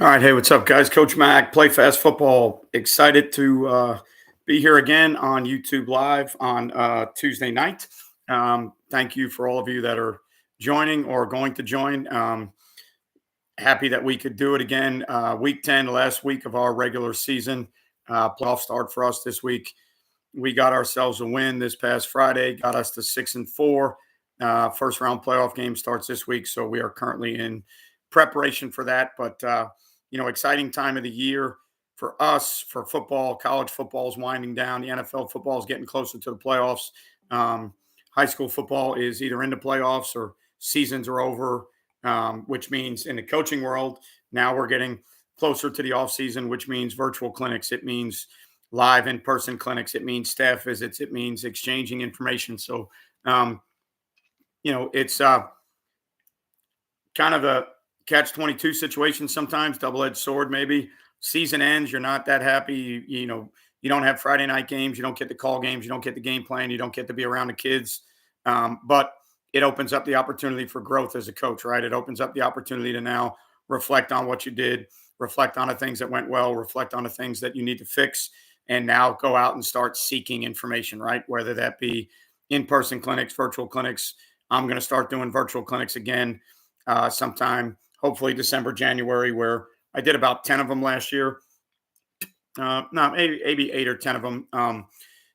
All right. Hey, what's up, guys? Coach Mac, Play Fast Football. Excited to be here again on YouTube Live on Tuesday night. Thank you for all of you that are joining or going to join. Happy that we could do it again. Week 10, last week of our regular season. Playoff start for us this week. We got ourselves a win this past Friday, got us to 6-4. First round playoff game starts this week. So we are currently in preparation for that. But exciting time of the year for us, for football. College football is winding down. The NFL football is getting closer to the playoffs. Um, High school football is either in the playoffs or seasons are over, which means in the coaching world, now we're getting closer to the off season, which means virtual clinics. It means live in-person clinics. It means staff visits. It means exchanging information. So, it's kind of a catch 22 situation sometimes, double-edged sword maybe. Season ends, you're not that happy. You don't have Friday night games, you don't get the call games, you don't get the game plan, you don't get to be around the kids. But it opens up the opportunity for growth as a coach, right? It opens up the opportunity to now reflect on what you did, reflect on the things that went well, reflect on the things that you need to fix, and now go out and start seeking information, right? Whether that be in-person clinics, virtual clinics. I'm going to start doing virtual clinics again sometime, hopefully December, January, where I did about 10 of them last year. No, maybe 8 or 10 of them,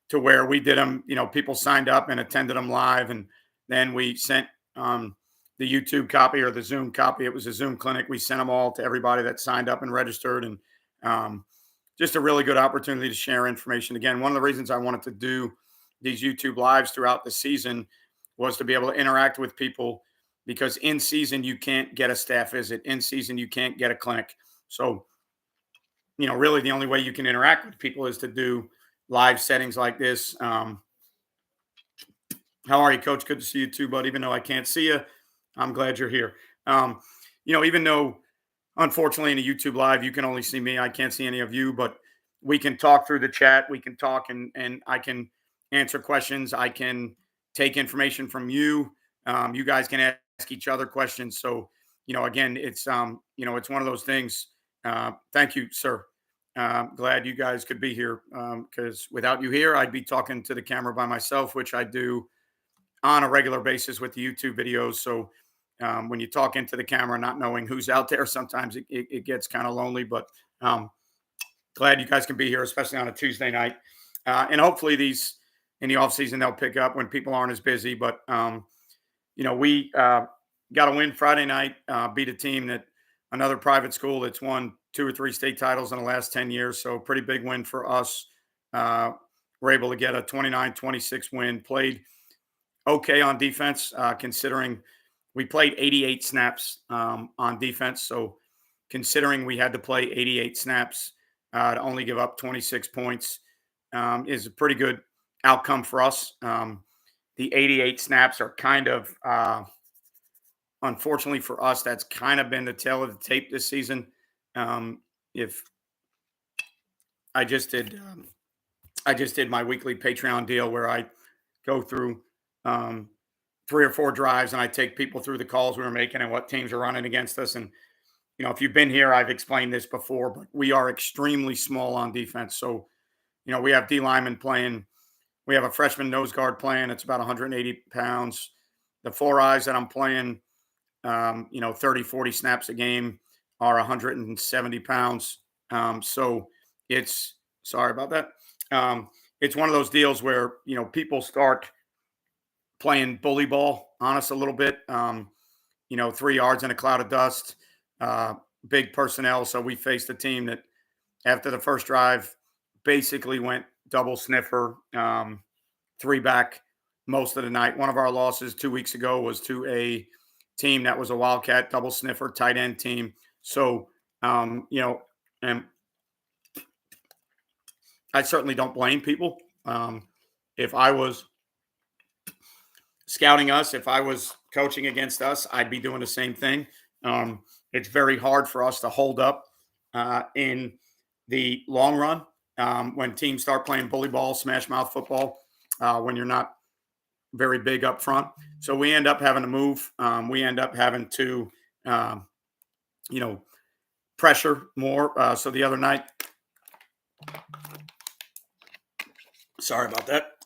to where we did them, people signed up and attended them live. And then we sent the YouTube copy or the Zoom copy. It was a Zoom clinic. We sent them all to everybody that signed up and registered. And just a really good opportunity to share information. Again, one of the reasons I wanted to do these YouTube lives throughout the season was to be able to interact with people, because in season you can't get a staff visit. In season you can't get a clinic. So, really the only way you can interact with people is to do live settings like this. How are you, Coach? Good to see you too, bud. Even though I can't see you, I'm glad you're here. Um, even though unfortunately in a YouTube live you can only see me, I can't see any of you, but we can talk through the chat. We can talk and I can answer questions. I can take information from you. You guys can ask each other questions. So, again, it's one of those things. Thank you, sir. Glad you guys could be here, because without you here, I'd be talking to the camera by myself, which I do on a regular basis with the YouTube videos. So when you talk into the camera, not knowing who's out there, sometimes it gets kind of lonely. But glad you guys can be here, especially on a Tuesday night. And hopefully these in the off season, they'll pick up when people aren't as busy. But, we got a win Friday night, beat a team that another private school that's won 2 or 3 state titles in the last 10 years. So pretty big win for us. We're able to get a 29-26 win, played okay on defense, considering we played 88 snaps on defense. So considering we had to play 88 snaps to only give up 26 points is a pretty good outcome for us. The 88 snaps are kind of, unfortunately for us, that's kind of been the tail of the tape this season. If I just did my weekly Patreon deal where I go through 3 or 4 drives and I take people through the calls we were making and what teams are running against us. And if you've been here, I've explained this before, but we are extremely small on defense. So we have D linemen playing. We have a freshman nose guard playing. It's about 180 pounds. The 4 eyes that I'm playing, 30, 40 snaps a game are 170 pounds. So sorry about that. It's one of those deals where, people start playing bully ball on us a little bit. 3 yards in a cloud of dust, big personnel. So we faced a team that after the first drive basically went double sniffer, 3 back most of the night. One of our losses 2 weeks ago was to a team that was a Wildcat double sniffer tight end team. So, and I certainly don't blame people. If I was scouting us, if I was coaching against us, I'd be doing the same thing. It's very hard for us to hold up in the long run when teams start playing bully ball, smash mouth football, when you're not very big up front. So we end up having to move. We end up having to, pressure more. So the other night, sorry about that.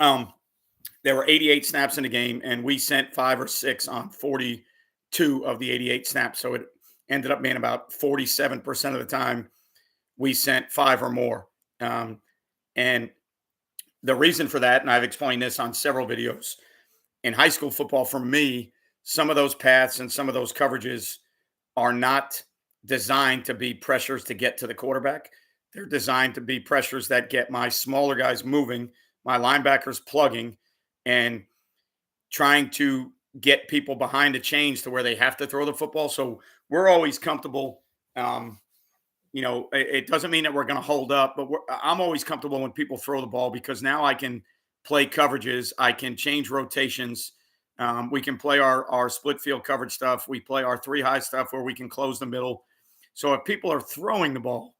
There were 88 snaps in the game, and we sent 5 or 6 on 42 of the 88 snaps. So it ended up being about 47% of the time we sent 5 or more. And the reason for that, and I've explained this on several videos, in high school football, for me, some of those paths and some of those coverages are not designed to be pressures to get to the quarterback. They're designed to be pressures that get my smaller guys moving, my linebackers plugging, and trying to get people behind the chains to where they have to throw the football. So we're always comfortable. It doesn't mean that we're going to hold up, but I'm always comfortable when people throw the ball because now I can play coverages. I can change rotations. We can play our split field coverage stuff. We play our 3 high stuff where we can close the middle. So if people are throwing the ball,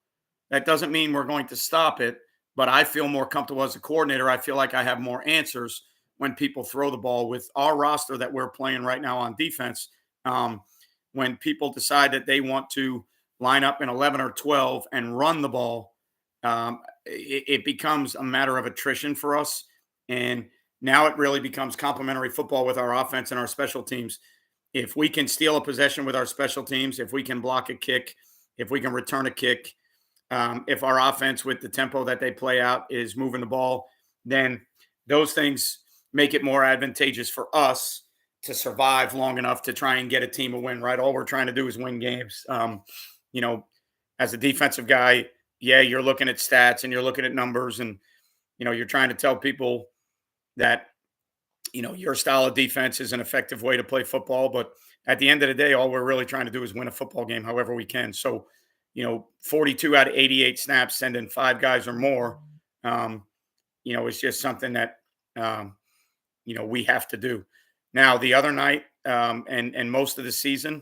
that doesn't mean we're going to stop it, but I feel more comfortable as a coordinator. I feel like I have more answers when people throw the ball with our roster that we're playing right now on defense. When people decide that they want to line up in 11 or 12 and run the ball, it becomes a matter of attrition for us. And now it really becomes complementary football with our offense and our special teams. If we can steal a possession with our special teams, if we can block a kick, if we can return a kick, if our offense with the tempo that they play out is moving the ball, then those things make it more advantageous for us to survive long enough to try and get a team a win, right? All we're trying to do is win games. As a defensive guy, yeah, you're looking at stats and you're looking at numbers and, you're trying to tell people that, your style of defense is an effective way to play football. But at the end of the day, all we're really trying to do is win a football game however we can. So, 42 out of 88 snaps, sending 5 guys or more, it's just something that, we have to do. Now, the other night and most of the season,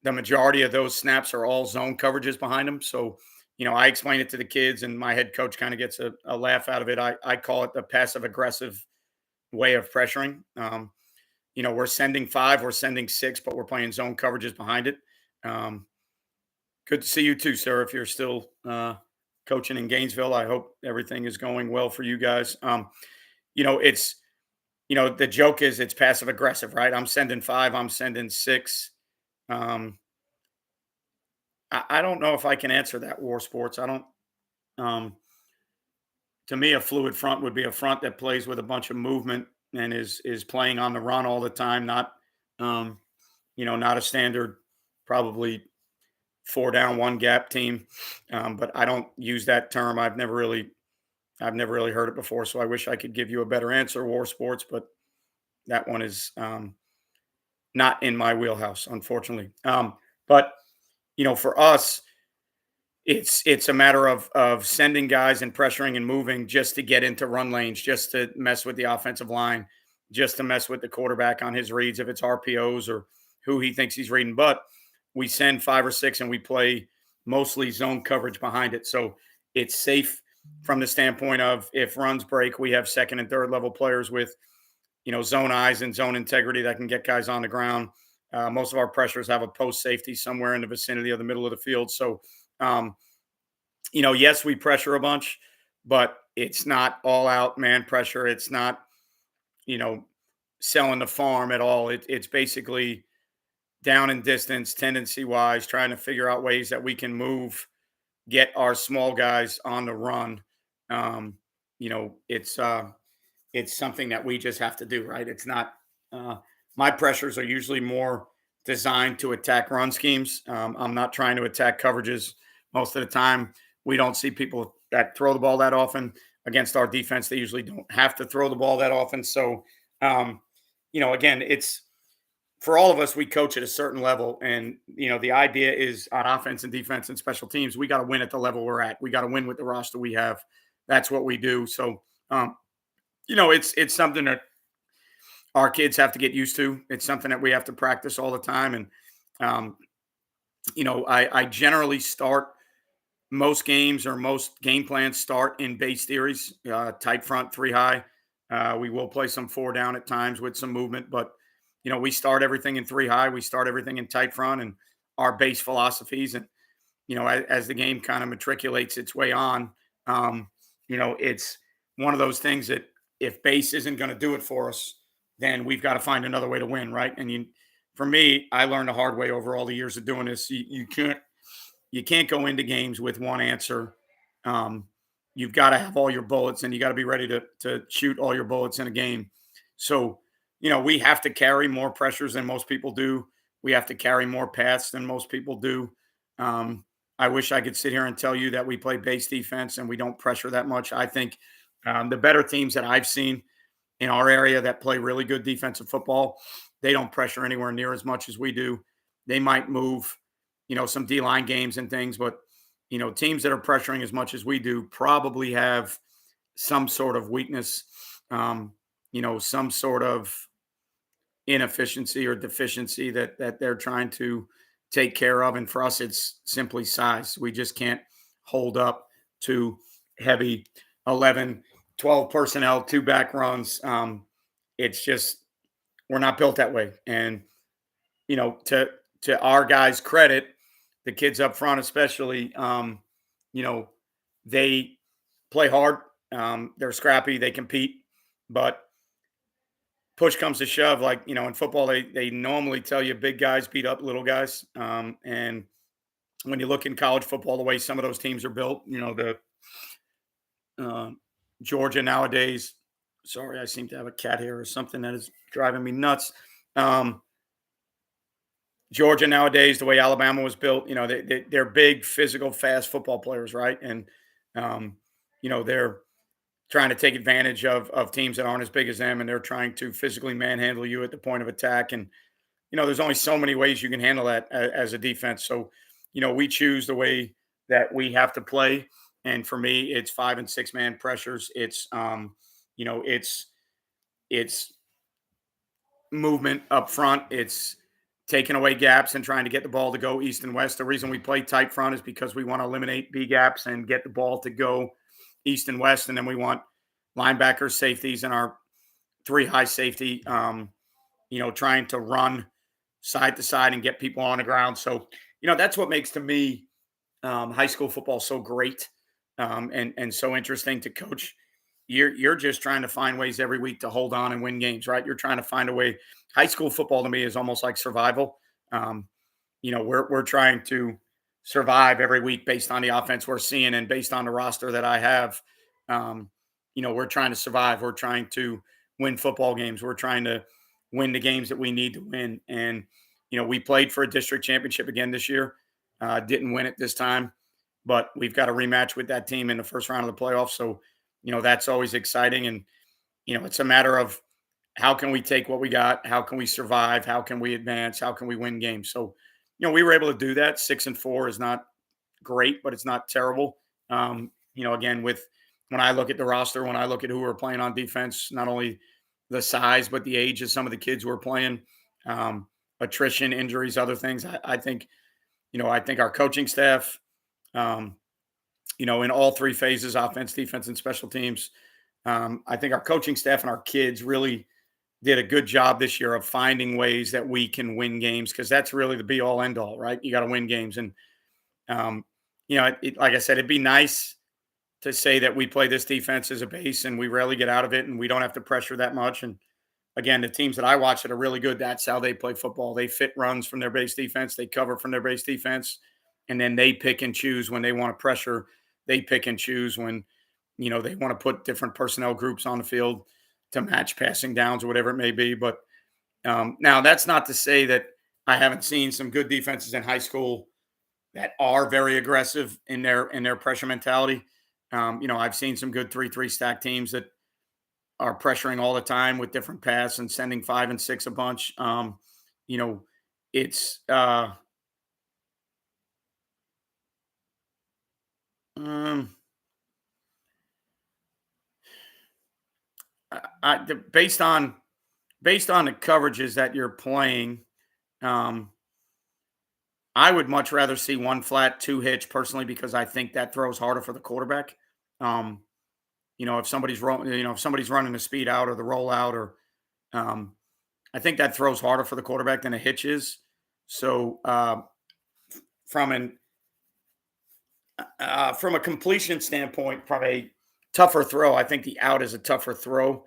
the majority of those snaps are all zone coverages behind them. So, I explain it to the kids, and my head coach kind of gets a laugh out of it. I call it the passive aggressive way of pressuring. We're sending 5, we're sending 6, but we're playing zone coverages behind it. Good to see you too, sir. If you're still coaching in Gainesville, I hope everything is going well for you guys. It's the joke is it's passive aggressive, right? I'm sending 5, I'm sending 6. I don't know if I can answer that, War Sports. I don't. To me, a fluid front would be a front that plays with a bunch of movement and is playing on the run all the time. Not, not a standard, probably 4 down, 1 gap team. But I don't use that term. I've never really heard it before. So I wish I could give you a better answer, War Sports, but that one is not in my wheelhouse, unfortunately. But for us, it's a matter of sending guys and pressuring and moving just to get into run lanes, just to mess with the offensive line, just to mess with the quarterback on his reads, if it's RPOs or who he thinks he's reading. But we send 5 or 6 and we play mostly zone coverage behind it. So it's safe from the standpoint of if runs break, we have second and third level players with, zone eyes and zone integrity that can get guys on the ground. Most of our pressures have a post safety somewhere in the vicinity of the middle of the field. So, yes, we pressure a bunch, but it's not all out man pressure. It's not, selling the farm at all. It's basically down in distance, tendency wise, trying to figure out ways that we can move, get our small guys on the run. It's something that we just have to do, right? It's not, my pressures are usually more designed to attack run schemes. I'm not trying to attack coverages most of the time. We don't see people that throw the ball that often against our defense. They usually don't have to throw the ball that often. So, again, it's for all of us, we coach at a certain level. And, the idea is on offense and defense and special teams, we got to win at the level we're at. We got to win with the roster we have. That's what we do. So, it's something that our kids have to get used to. It's something that we have to practice all the time. And, I generally start most games or most game plans start in base theories, tight front, 3 high. We will play some 4 down at times with some movement, but, we start everything in 3 high. We start everything in tight front and our base philosophies. And, as the game kind of matriculates its way on, um, it's one of those things that if base isn't going to do it for us, then we've got to find another way to win, right? For me, I learned the hard way over all the years of doing this. You can't go into games with one answer. Um, you've got to have all your bullets, and you got to be ready to shoot all your bullets in a game. So, we have to carry more pressures than most people do. We have to carry more paths than most people do. Um, I wish I could sit here and tell you that we play base defense and we don't pressure that much. I think the better teams that I've seen in our area that play really good defensive football, they don't pressure anywhere near as much as we do. They might move, some D line games and things, but teams that are pressuring as much as we do probably have some sort of weakness, some sort of inefficiency or deficiency that they're trying to take care of. And for us, it's simply size. We just can't hold up to heavy 11, 12 personnel, two back runs. It's just we're not built that way. And to our guys' credit, the kids up front, especially, you know, they play hard. They're scrappy. They compete, but push comes to shove. Like in football, they normally tell you big guys beat up little guys. And when you look in college football, the way some of those teams are built, the uh, Georgia nowadays. Sorry, I seem to have a cat here or something that is driving me nuts. Um, Georgia nowadays, the way Alabama was built, they're big, physical, fast football players, right? And um, they're trying to take advantage of teams that aren't as big as them, and they're trying to physically manhandle you at the point of attack. And there's only so many ways you can handle that as a defense. So, we choose the way that we have to play. And for me, it's 5 and 6 man pressures. It's movement up front. It's taking away gaps and trying to get the ball to go east and west. The reason we play tight front is because we want to eliminate B gaps and get the ball to go east and west. And then we want linebackers, safeties, and our three high safety, trying to run side to side and get people on the ground. So, that's what makes to me high school football so great and so interesting to coach. You're just trying to find ways every week to hold on and win games, right? You're trying to find a way. High school football to me is almost like survival. Um, we're trying to survive every week based on the offense we're seeing and based on the roster that I have. Um, we're trying to survive. We're trying to win football games. We're trying to win the games that we need to win. And we played for a district championship again this year. Didn't win it this time, but we've got a rematch with that team in the first round of the playoffs. So that's always exciting. And, it's a matter of how can we take what we got? How can we survive? How can we advance? How can we win games? So, we were able to do that. 6-4 is not great, but it's not terrible. Again, when I look at the roster, when I look at who we're playing on defense, not only the size, but the age of some of the kids who are playing, attrition, injuries, other things. I think our coaching staff, um, in all three phases, offense, defense, and special teams. I think our coaching staff and our kids really did a good job this year of finding ways that we can win games because that's really the be all end all, right? You got to win games. And, um, like I said, it'd be nice to say that we play this defense as a base and we rarely get out of it and we don't have to pressure that much. And again, the teams that I watch that are really good, that's how they play football. They fit runs from their base defense, they cover from their base defense, and then they pick and choose when they want to pressure. They pick and choose when they want to put different personnel groups on the field to match passing downs or whatever it may be. But now that's not to say that I haven't seen some good defenses in high school that are very aggressive in their pressure mentality. I've seen some good 3-3 stack teams that are pressuring all the time with different paths and sending 5 and 6 a bunch. You know, it's um, based on the coverages that you're playing. Um, I would much rather see one flat, two hitch personally because I think that throws harder for the quarterback. Um, if somebody's running the speed out or the rollout, or um, I think that throws harder for the quarterback than a hitch is. So from an From a completion standpoint, probably a tougher throw. I think the out is a tougher throw.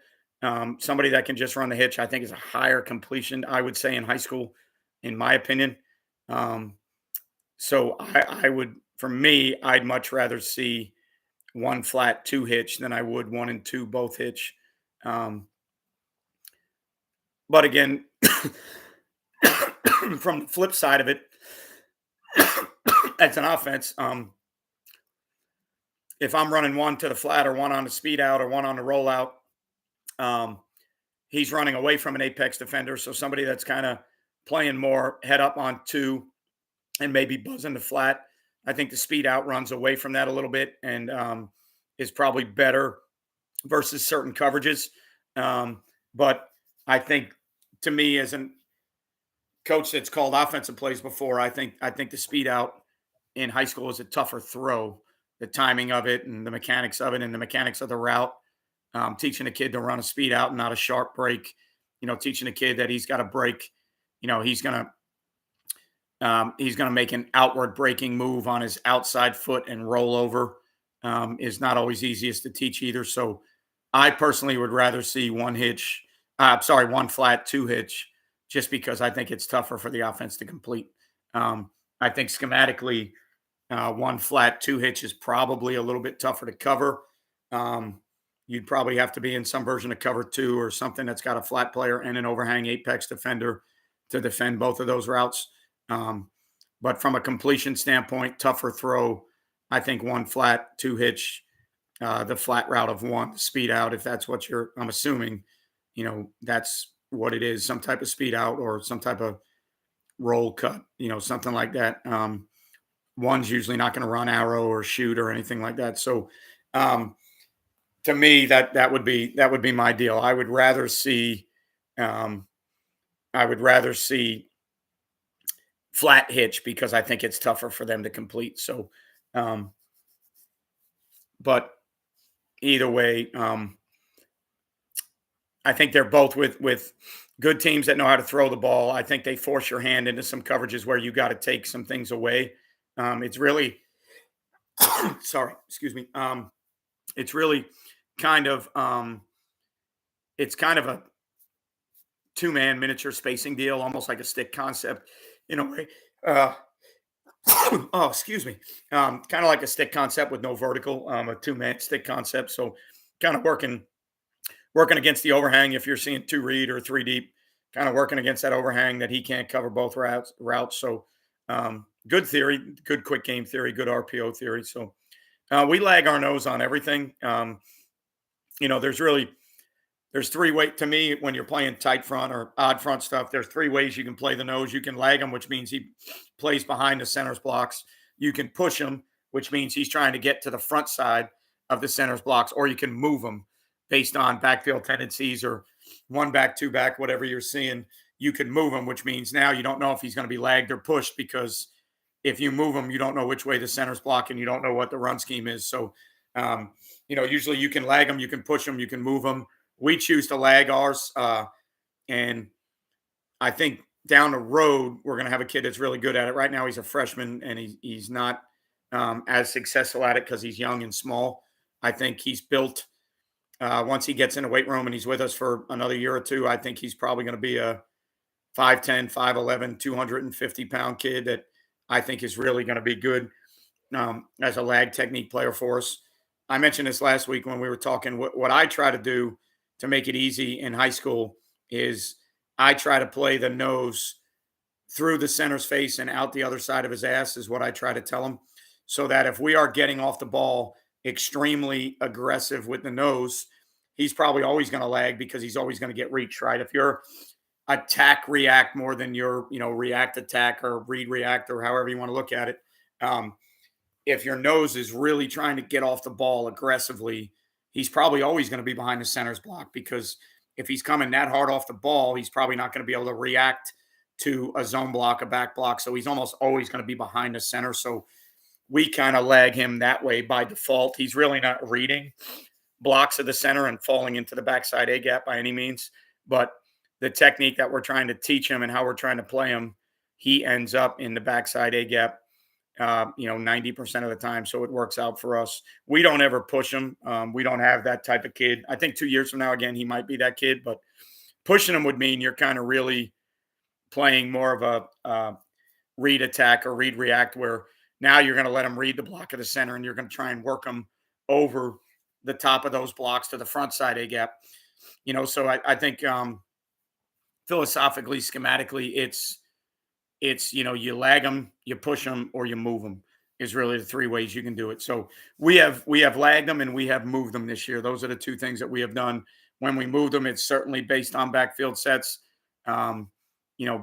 Somebody that can just run the hitch, I think, is a higher completion, I would say, in high school, in my opinion. Um, so I would, for me, I'd much rather see one flat, two hitch than I would one and two both hitch. Um, but again, from the flip side of it, as an offense, if I'm running one to the flat or one on the speed out or one on the rollout, um, he's running away from an apex defender. So somebody that's kind of playing more head up on two and maybe buzzing the flat. I think the speed out runs away from that a little bit and is probably better versus certain coverages. But I think to me, as a coach that's called offensive plays before, I think the speed out in high school is a tougher throw. The timing of it and the mechanics of it and the mechanics of the route. Teaching a kid to run a speed out and not a sharp break. Teaching a kid that he's got to break. He's gonna make an outward breaking move on his outside foot and roll over. Is not always easiest to teach either. So I personally would rather see one hitch. Sorry, one flat, two hitch, just because I think it's tougher for the offense to complete. I think schematically, one flat, two hitch is probably a little bit tougher to cover. Um, you'd probably have to be in some version of cover two or something that's got a flat player and an overhang apex defender to defend both of those routes. Um, but from a completion standpoint, tougher throw. I think one flat, two hitch, the flat route of one speed out. If that's what I'm assuming, that's what it is. Some type of speed out or some type of roll cut, something like that. One's usually not going to run arrow or shoot or anything like that. So, to me, that would be my deal. Um, I would rather see flat hitch because I think it's tougher for them to complete. So, um, but either way, I think they're both with good teams that know how to throw the ball. I think they force your hand into some coverages where you got to take some things away. It's really sorry, excuse me. It's really kind of it's kind of a two-man miniature spacing deal, almost like a stick concept in a way. Uh, oh, excuse me. Kind of like a stick concept with no vertical, a two-man stick concept. So kind of working against the overhang if you're seeing two read or three deep, kind of working against that overhang that he can't cover both routes. So good theory, good quick game theory, good RPO theory. So we lag our nose on everything. There's three ways to me when you're playing tight front or odd front stuff. There's three ways you can play the nose. You can lag him, which means he plays behind the center's blocks. You can push him, which means he's trying to get to the front side of the center's blocks, or you can move him based on backfield tendencies or one back, two back, whatever you're seeing. You can move him, which means now you don't know if he's going to be lagged or pushed because if you move him, you don't know which way the center's blocking. You don't know what the run scheme is. So, usually you can lag him, you can push him, you can move him. We choose to lag ours. And I think down the road, we're going to have a kid that's really good at it. Right now, he's a freshman and he's not as successful at it because he's young and small. I think he's built once he gets in the weight room and he's with us for another year or two. I think he's probably going to be a 5'10, 5'11, 250-pound kid that I think is really going to be good as a lag technique player for us. I mentioned this last week when we were talking. What I try to do to make it easy in high school is I try to play the nose through the center's face and out the other side of his ass is what I try to tell him. So that if we are getting off the ball extremely aggressive with the nose, he's probably always going to lag because he's always going to get reached, right? If you're attack react more than your, react attack or read react or however you want to look at it. If your nose is really trying to get off the ball aggressively, he's probably always going to be behind the center's block because if he's coming that hard off the ball, he's probably not going to be able to react to a zone block, a back block. So he's almost always going to be behind the center. So we kind of lag him that way by default. He's really not reading blocks of the center and falling into the backside A gap by any means. But the technique that we're trying to teach him and how we're trying to play him, he ends up in the backside A gap 90% of the time. So it works out for us. We don't ever push him. We don't have that type of kid. I think 2 years from now, again, he might be that kid, but pushing him would mean you're kind of really playing more of a read attack or read react, where now you're going to let him read the block of the center and you're going to try and work him over the top of those blocks to the front side A gap. So I think philosophically, schematically, it's you lag them, you push them, or you move them is really the three ways you can do it. So we have lagged them and we have moved them this year. Those are the two things that we have done. When we moved them, it's certainly based on backfield sets. Um,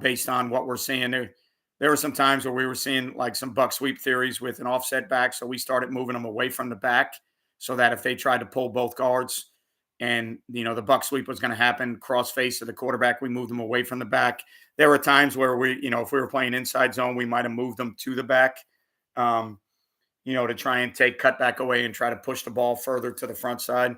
based on what we're seeing there. There were some times where we were seeing like some buck sweep theories with an offset back, so we started moving them away from the back, so that if they tried to pull both guards, and the buck sweep was going to happen cross face of the quarterback, we moved them away from the back. There were times where if we were playing inside zone, we might have moved them to the back, um, to try and take cutback away and try to push the ball further to the front side.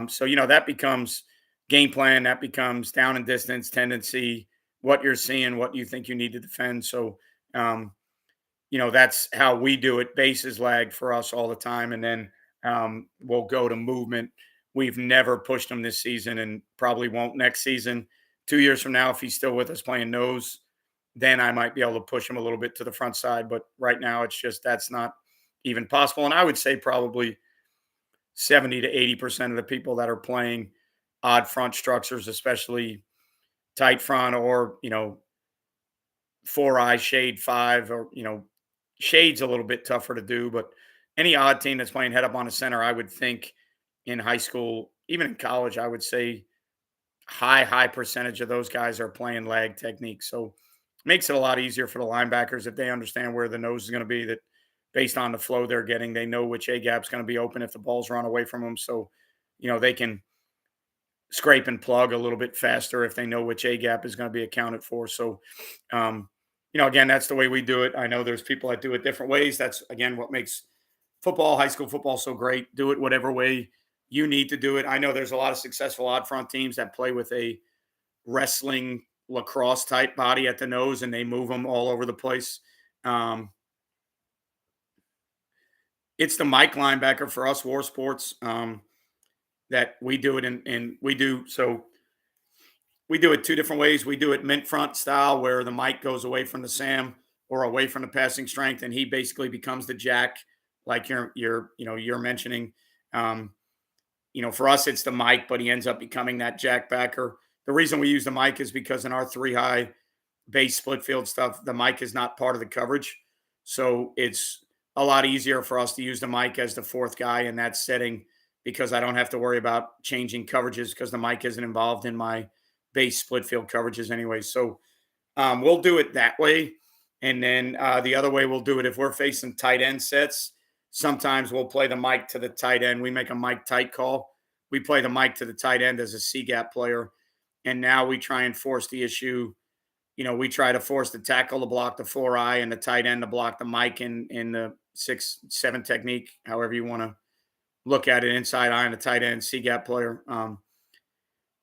So that becomes game plan, that becomes down and distance tendency, what you're seeing, what you think you need to defend. So, that's how we do it. Bases lag for us all the time, and then we'll go to movement. We've never pushed him this season, and probably won't next season. 2 years from now, if he's still with us playing nose, then I might be able to push him a little bit to the front side. But right now, it's just that's not even possible. And I would say probably 70 to 80% of the people that are playing odd front structures, especially tight front or, four eye shade five, or, shade's a little bit tougher to do. But any odd team that's playing head up on a center, I would think in high school, even in college, I would say high percentage of those guys are playing lag technique. So makes it a lot easier for the linebackers if they understand where the nose is going to be, that based on the flow they're getting, they know which A gap's going to be open if the ball's run away from them. So, they can scrape and plug a little bit faster if they know which A gap is going to be accounted for. So, again, that's the way we do it. I know there's people that do it different ways. That's, again, what makes football, high school football, so great. Do it whatever way you need to do it. I know there's a lot of successful odd front teams that play with a wrestling lacrosse type body at the nose, and they move them all over the place. Um, it's the Mike linebacker for us, War Sports, that we do it in we do. So we do it two different ways. We do it mint front style, where the Mike goes away from the Sam or away from the passing strength, and he basically becomes the jack, like you're mentioning. Um, for us, it's the Mike, but he ends up becoming that jack backer. The reason we use the Mike is because in our three high base split field stuff, the Mike is not part of the coverage. So it's a lot easier for us to use the Mike as the fourth guy in that setting, because I don't have to worry about changing coverages because the Mike isn't involved in my base split field coverages anyway. So we'll do it that way. And then the other way we'll do it if we're facing tight end sets. Sometimes we'll play the Mike to the tight end. We make a Mike tight call. We play the Mike to the tight end as a C gap player. And now we try and force the issue. We try to force the tackle to block the four eye and the tight end to block the Mike in the 6-7 technique, however you want to look at it, inside eye and the tight end, C gap player.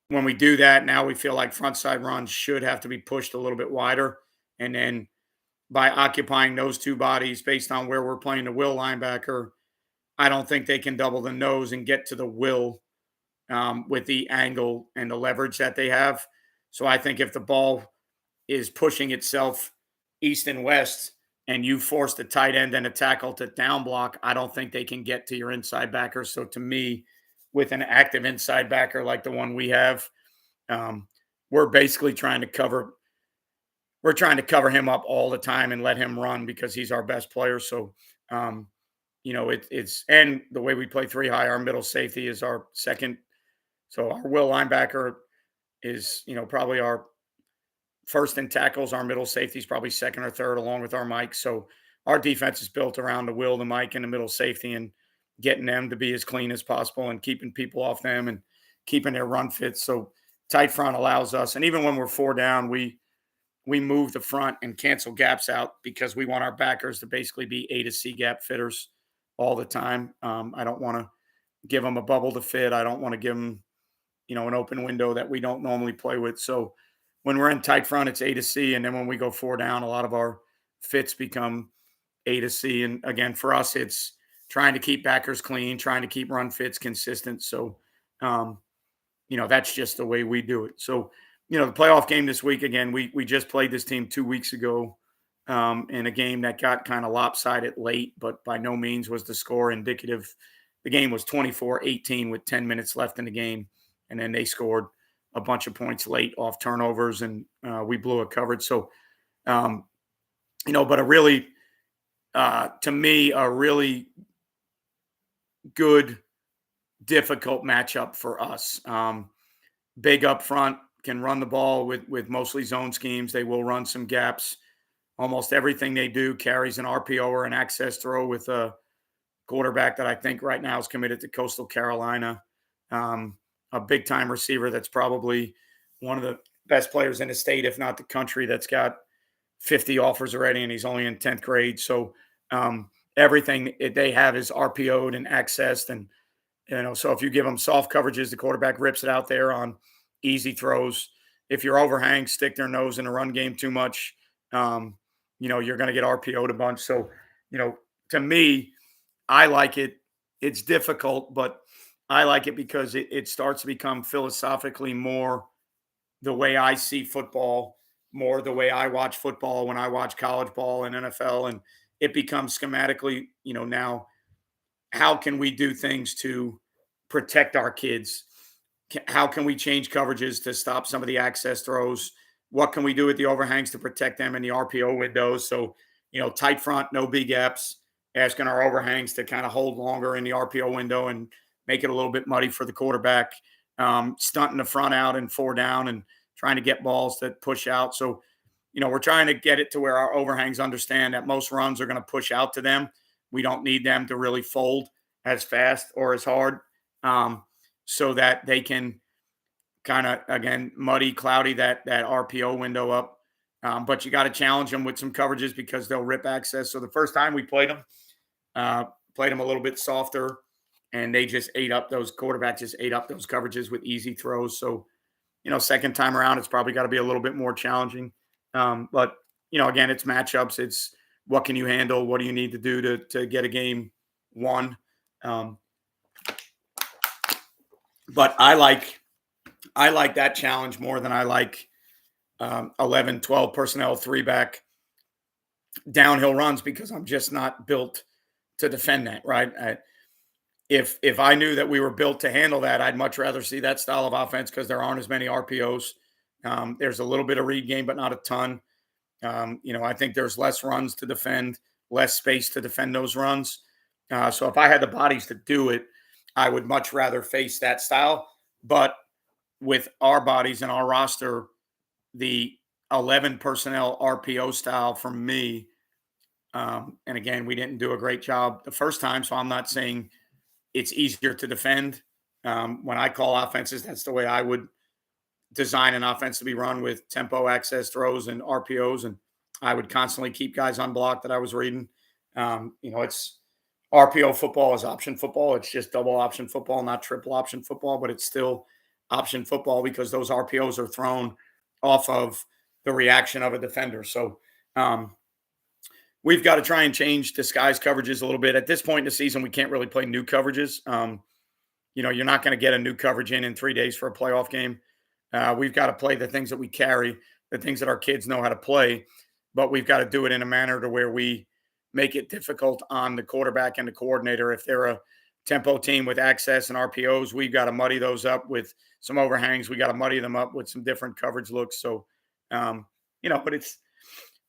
When we do that, now we feel like front side runs should have to be pushed a little bit wider. And then by occupying those two bodies based on where we're playing the will linebacker, I don't think they can double the nose and get to the will with the angle and the leverage that they have. So I think if the ball is pushing itself east and west and you force the tight end and a tackle to down block, I don't think they can get to your inside backer. So to me, with an active inside backer like the one we have, we're basically trying to cover. We're trying to cover him up all the time and let him run because he's our best player. So, it's and the way we play three high, our middle safety is our second. So our will linebacker is, probably our first in tackles. Our middle safety is probably second or third, along with our Mike. So our defense is built around the will, the Mike, and the middle safety, and getting them to be as clean as possible and keeping people off them and keeping their run fits. So tight front allows us, and even when we're four down, we move the front and cancel gaps out because we want our backers to basically be A to C gap fitters all the time. I don't want to give them a bubble to fit. I don't want to give them, an open window that we don't normally play with. So when we're in tight front, it's A to C. And then when we go four down, a lot of our fits become A to C. And again, for us, it's trying to keep backers clean, trying to keep run fits consistent. So, um, that's just the way we do it. So, the playoff game this week, again, we just played this team 2 weeks ago in a game that got kind of lopsided late, but by no means was the score indicative. The game was 24-18 with 10 minutes left in the game. And then they scored a bunch of points late off turnovers, and we blew a coverage. So, um, but a really, to me, a really good, difficult matchup for us. Big up front, can run the ball with mostly zone schemes. They will run some gaps. Almost everything they do carries an RPO or an access throw with a quarterback that I think right now is committed to Coastal Carolina. A big time receiver that's probably one of the best players in the state, if not the country, that's got 50 offers already, and he's only in 10th grade. So everything they have is RPO'd and accessed. And, so if you give them soft coverages, the quarterback rips it out there on easy throws. If you're overhang, stick their nose in the run game too much, you're going to get RPO'd a bunch. So, to me, I like it. It's difficult, but I like it because it starts to become philosophically more the way I see football, more the way I watch football when I watch college ball and NFL. And it becomes schematically, now how can we do things to protect our kids? How can we change coverages to stop some of the access throws? What can we do with the overhangs to protect them in the RPO windows? So, tight front, no big gaps, asking our overhangs to kind of hold longer in the RPO window and make it a little bit muddy for the quarterback, stunting the front out and 4 down and trying to get balls that push out. So, we're trying to get it to where our overhangs understand that most runs are going to push out to them. We don't need them to really fold as fast or as hard, so that they can kind of, again, muddy, cloudy that RPO window up. But you got to challenge them with some coverages because they'll rip access. So the first time we played them a little bit softer, and they just ate up those quarterbacks, just ate up those coverages with easy throws. So, second time around, it's probably got to be a little bit more challenging. But, again, it's matchups. It's what can you handle? What do you need to do to get a game won? But I like that challenge more than I like 11, 12 personnel, 3-back downhill runs, because I'm just not built to defend that, right? If I knew that we were built to handle that, I'd much rather see that style of offense because there aren't as many RPOs. There's a little bit of read game, but not a ton. I think there's less runs to defend, less space to defend those runs. So if I had the bodies to do it, I would much rather face that style. But with our bodies and our roster, the 11 personnel RPO style for me, and again, we didn't do a great job the first time, so I'm not saying it's easier to defend. When I call offenses, that's the way I would design an offense to be run, with tempo, access throws, and RPOs. And I would constantly keep guys unblocked that I was reading. It's RPO football is option football. It's just double option football, not triple option football, but it's still option football because those RPOs are thrown off of the reaction of a defender. So we've got to try and change disguise coverages a little bit. At this point in the season, we can't really play new coverages. You're not going to get a new coverage in 3 days for a playoff game. We've got to play the things that we carry, the things that our kids know how to play, but we've got to do it in a manner to where we make it difficult on the quarterback and the coordinator. If they're a tempo team with access and RPOs, we've got to muddy those up with some overhangs. We got to muddy them up with some different coverage looks. So, but it's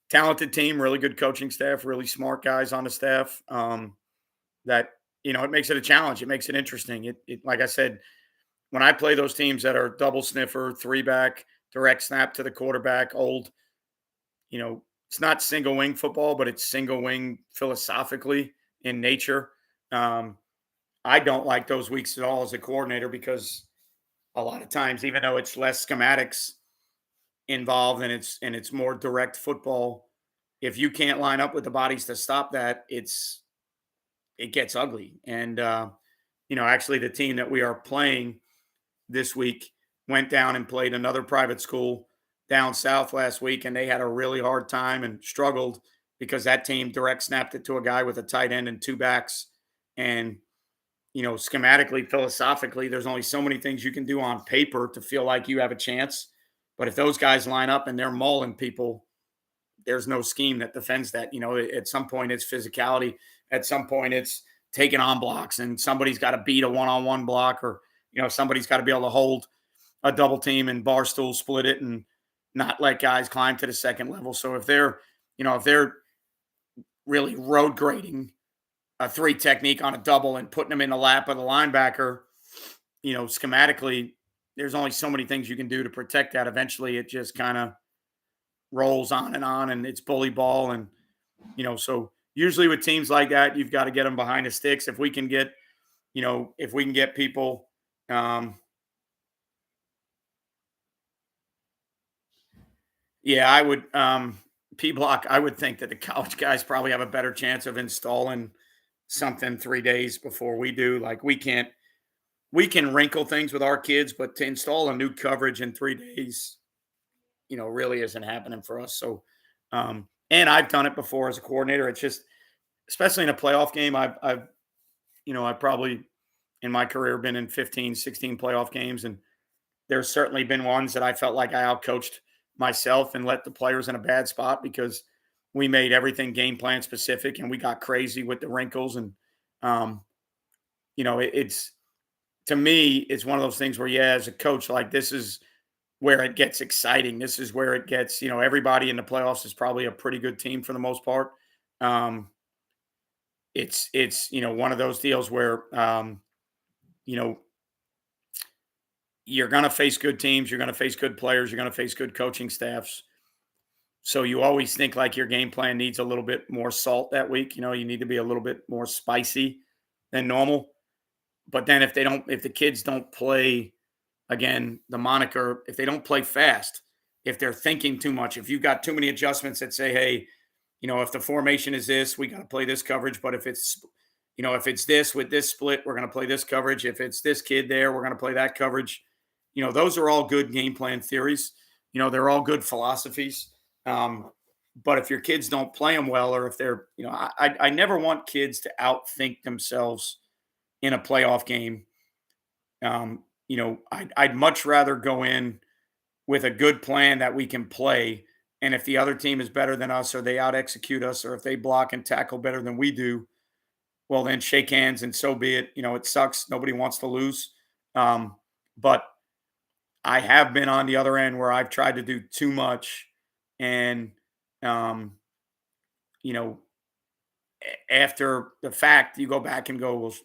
talented team, really good coaching staff, really smart guys on the staff, that, it makes it a challenge. It makes it interesting. It like I said, when I play those teams that are double sniffer, 3-back, direct snap to the quarterback, old, it's not single wing football, but it's single wing philosophically in nature. I don't like those weeks at all as a coordinator, because a lot of times, even though it's less schematics involved and it's more direct football, if you can't line up with the bodies to stop that, it gets ugly. And actually, the team that we are playing this week went down and played another private school down south last week, and they had a really hard time and struggled because that team direct snapped it to a guy with a tight end and two backs. And, schematically, philosophically, there's only so many things you can do on paper to feel like you have a chance. But if those guys line up and they're mauling people, there's no scheme that defends that. At some point it's physicality. At some point it's taking on blocks, and somebody's got to beat a one-on-one block, or somebody's got to be able to hold a double team and bar stool split it and not let guys climb to the second level. So if they're really road grading a three technique on a double and putting them in the lap of the linebacker, schematically, there's only so many things you can do to protect that. Eventually it just kind of rolls on and it's bully ball. And, so usually with teams like that, you've got to get them behind the sticks. If we can get people, yeah, I would, P block. I would think that the college guys probably have a better chance of installing something 3 days before we do. Like we can wrinkle things with our kids, but to install a new coverage in 3 days, really isn't happening for us. So, and I've done it before as a coordinator. It's just, especially in a playoff game, I've probably in my career been in 15, 16 playoff games. And there's certainly been ones that I felt like I outcoached myself and let the players in a bad spot because we made everything game plan specific and we got crazy with the wrinkles. And, um, it's, to me, it's one of those things where, yeah, as a coach, like this is where it gets exciting. This is where it gets, everybody in the playoffs is probably a pretty good team for the most part. Um, it's one of those deals where, you know, you're going to face good teams, you're going to face good players, you're going to face good coaching staffs. So you always think like your game plan needs a little bit more salt that week. You need to be a little bit more spicy than normal. But then if the kids don't play, again, the moniker, if they don't play fast, if they're thinking too much, if you've got too many adjustments that say, hey, if the formation is this, we got to play this coverage. But if it's this with this split, we're going to play this coverage. If it's this kid there, we're going to play that coverage. Those are all good game plan theories. They're all good philosophies. But if your kids don't play them well, or if they're, I never want kids to outthink themselves in a playoff game. I'd much rather go in with a good plan that we can play. And if the other team is better than us, or they out execute us, or if they block and tackle better than we do, well, then shake hands and so be it. It sucks. Nobody wants to lose. But I have been on the other end where I've tried to do too much. And, um, you know, after the fact, you go back and go, well,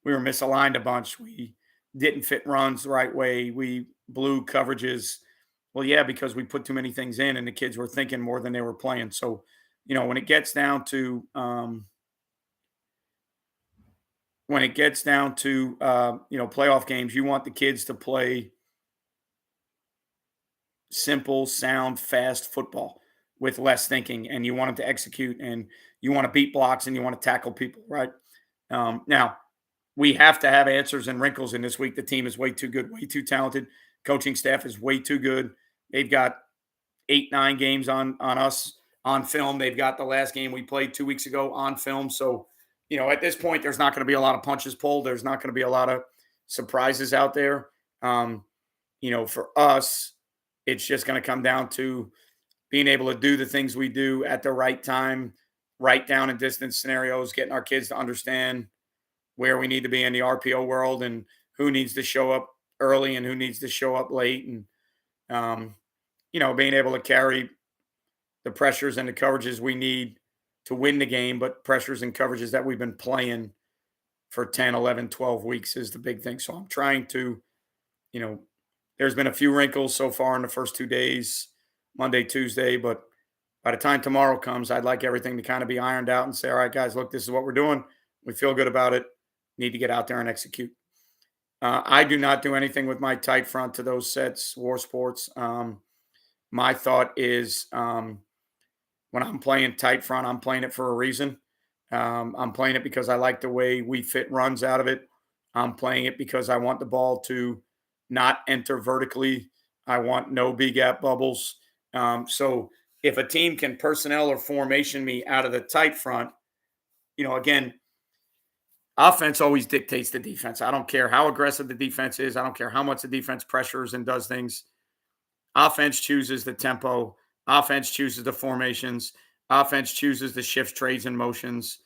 we were misaligned a bunch. We didn't fit runs the right way. We blew coverages. Well, yeah, because we put too many things in and the kids were thinking more than they were playing. So, when it gets down to, playoff games, you want the kids to play simple, sound, fast football with less thinking, and you want them to execute, and you want to beat blocks, and you want to tackle people, right? Now, we have to have answers and wrinkles in this week. The team is way too good, way too talented. Coaching staff is way too good. They've got 8, 9 games on us on film. They've got the last game we played 2 weeks ago on film. So, at this point, there's not going to be a lot of punches pulled. There's not going to be a lot of surprises out there. For us, it's just going to come down to being able to do the things we do at the right time, right down and distance scenarios, getting our kids to understand where we need to be in the RPO world and who needs to show up early and who needs to show up late. And, being able to carry the pressures and the coverages we need to win the game, but pressures and coverages that we've been playing for 10, 11, 12 weeks is the big thing. So I'm trying to, there's been a few wrinkles so far in the first 2 days, Monday, Tuesday, but by the time tomorrow comes, I'd like everything to kind of be ironed out and say, all right, guys, look, this is what we're doing. We feel good about it. Need to get out there and execute. I do not do anything with my tight front to those sets, war sports. My thought is when I'm playing tight front, I'm playing it for a reason. I'm playing it because I like the way we fit runs out of it. I'm playing it because I want the ball to not enter vertically. I want no big gap bubbles. So if a team can personnel or formation me out of the tight front, again, offense always dictates the defense. I don't care how aggressive the defense is. I don't care how much the defense pressures and does things. Offense chooses the tempo. Offense chooses the formations. Offense chooses the shifts, trades, and motions.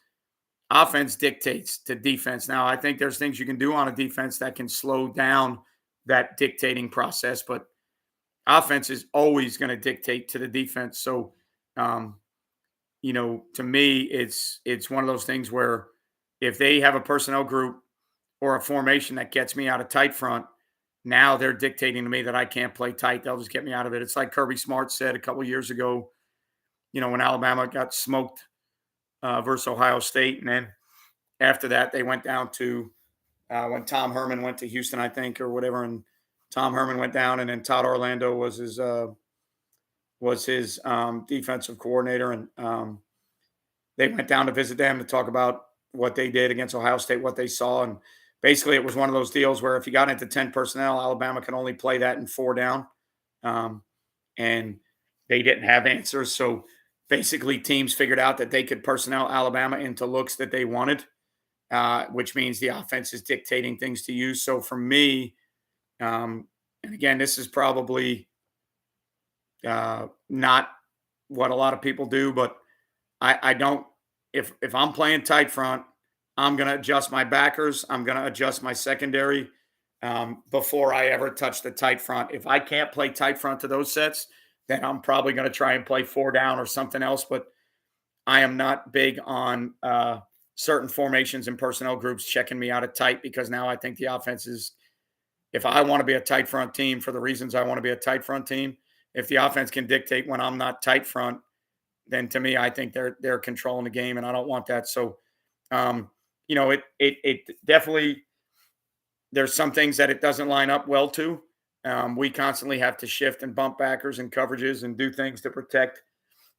Offense dictates to defense. Now, I think there's things you can do on a defense that can slow down that dictating process, but offense is always going to dictate to the defense. So, to me, it's one of those things where if they have a personnel group or a formation that gets me out of tight front, now they're dictating to me that I can't play tight. They'll just get me out of it. It's like Kirby Smart said a couple of years ago, when Alabama got smoked versus Ohio State. And then after that, they went down to when Tom Herman went to Houston, I think, or whatever. And Tom Herman went down, and then Todd Orlando was his defensive coordinator. And they went down to visit them to talk about what they did against Ohio State, what they saw. And basically, it was one of those deals where if you got into 10 personnel, Alabama can only play that in 4 down. And they didn't have answers. So basically, teams figured out that they could personnel Alabama into looks that they wanted, which means the offense is dictating things to you. So for me, and again, this is probably not what a lot of people do, but I don't. If I'm playing tight front, I'm going to adjust my backers. I'm going to adjust my secondary before I ever touch the tight front. If I can't play tight front to those sets, then I'm probably going to try and play 4 down or something else. But I am not big on certain formations and personnel groups checking me out of tight, because now I think the offense is, if I want to be a tight front team for the reasons I want to be a tight front team, if the offense can dictate when I'm not tight front, then to me, I think they're controlling the game, and I don't want that. So, it definitely, there's some things that it doesn't line up well to. We constantly have to shift and bump backers and coverages and do things to protect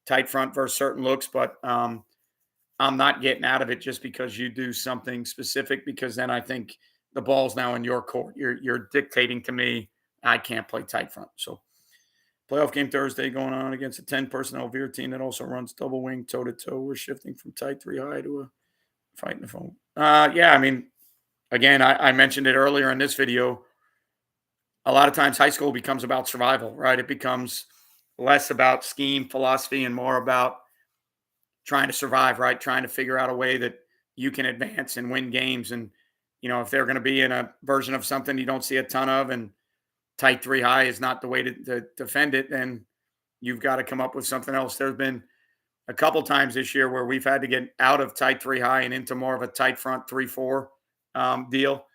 tight front versus certain looks, but I'm not getting out of it just because you do something specific, because then I think the ball's now in your court. You're dictating to me I can't play tight front. So playoff game Thursday going on against a 10 personnel Veer team that also runs double wing toe to toe. We're shifting from tight 3 high to a fight in the phone. Yeah, I mean, again, I mentioned it earlier in this video. A lot of times high school becomes about survival, right? It becomes less about scheme, philosophy, and more about trying to survive, right? Trying to figure out a way that you can advance and win games. And, if they're going to be in a version of something you don't see a ton of, and tight 3 high is not the way to defend it, then you've got to come up with something else. There's been a couple times this year where we've had to get out of tight 3 high and into more of a tight front 3-4 deal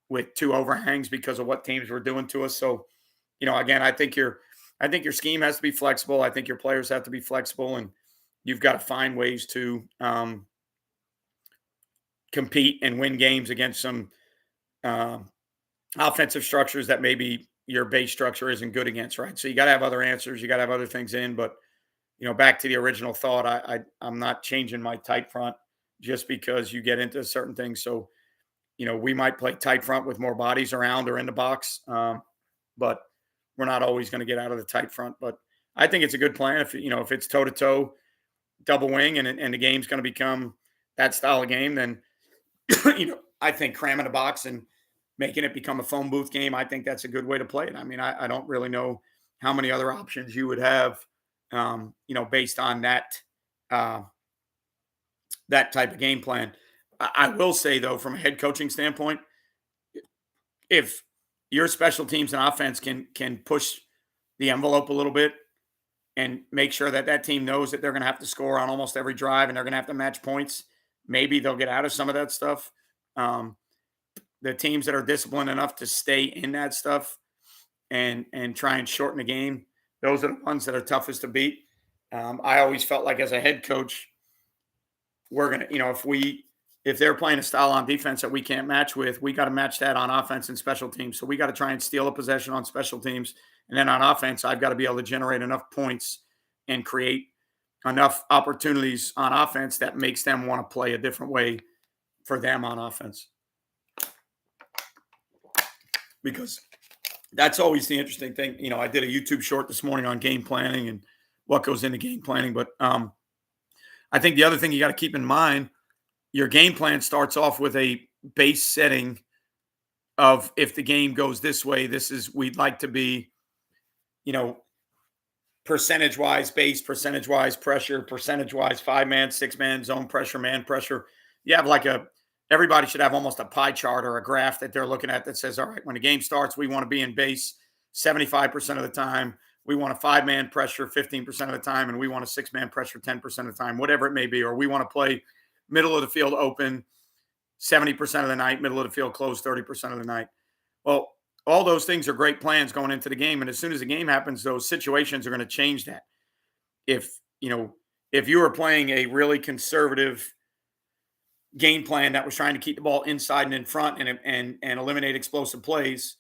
with 2 overhangs because of what teams were doing to us. So, again, I think your scheme has to be flexible. I think your players have to be flexible, and you've got to find ways to compete and win games against some offensive structures that maybe your base structure isn't good against, right? So you got to have other answers. You got to have other things in. But, back to the original thought, I'm not changing my tight front just because you get into certain things. So, we might play tight front with more bodies around or in the box, but we're not always going to get out of the tight front. But I think it's a good plan if it's toe to toe, double wing, and the game's going to become that style of game. Then I think cramming the box and making it become a phone booth game, I think that's a good way to play it. I mean, I don't really know how many other options you would have, based on that that type of game plan. I will say, though, from a head coaching standpoint, if your special teams and offense can push the envelope a little bit and make sure that team knows that they're going to have to score on almost every drive and they're going to have to match points, maybe they'll get out of some of that stuff. The teams that are disciplined enough to stay in that stuff and try and shorten the game, those are the ones that are toughest to beat. I always felt like as a head coach, we're going to, if they're playing a style on defense that we can't match with, we got to match that on offense and special teams. So we got to try and steal a possession on special teams. And then on offense, I've got to be able to generate enough points and create enough opportunities on offense that makes them want to play a different way for them on offense. Because that's always the interesting thing. I did a YouTube short this morning on game planning and what goes into game planning. But I think the other thing you got to keep in mind, your game plan starts off with a base setting of if the game goes this way, this is we'd like to be, you know, percentage wise base, percentage wise pressure, percentage wise 5-man, 6-man, zone pressure, man pressure. You have like everybody should have almost a pie chart or a graph that they're looking at that says, all right, when the game starts, we want to be in base 75% of the time. We want a 5-man pressure 15% of the time, and we want a 6-man pressure 10% of the time, whatever it may be. Or we want to play middle of the field open 70% of the night, middle of the field closed 30% of the night. Well, all those things are great plans going into the game. And as soon as the game happens, those situations are going to change that. If, if you were playing a really conservative game plan that was trying to keep the ball inside and in front and eliminate explosive plays,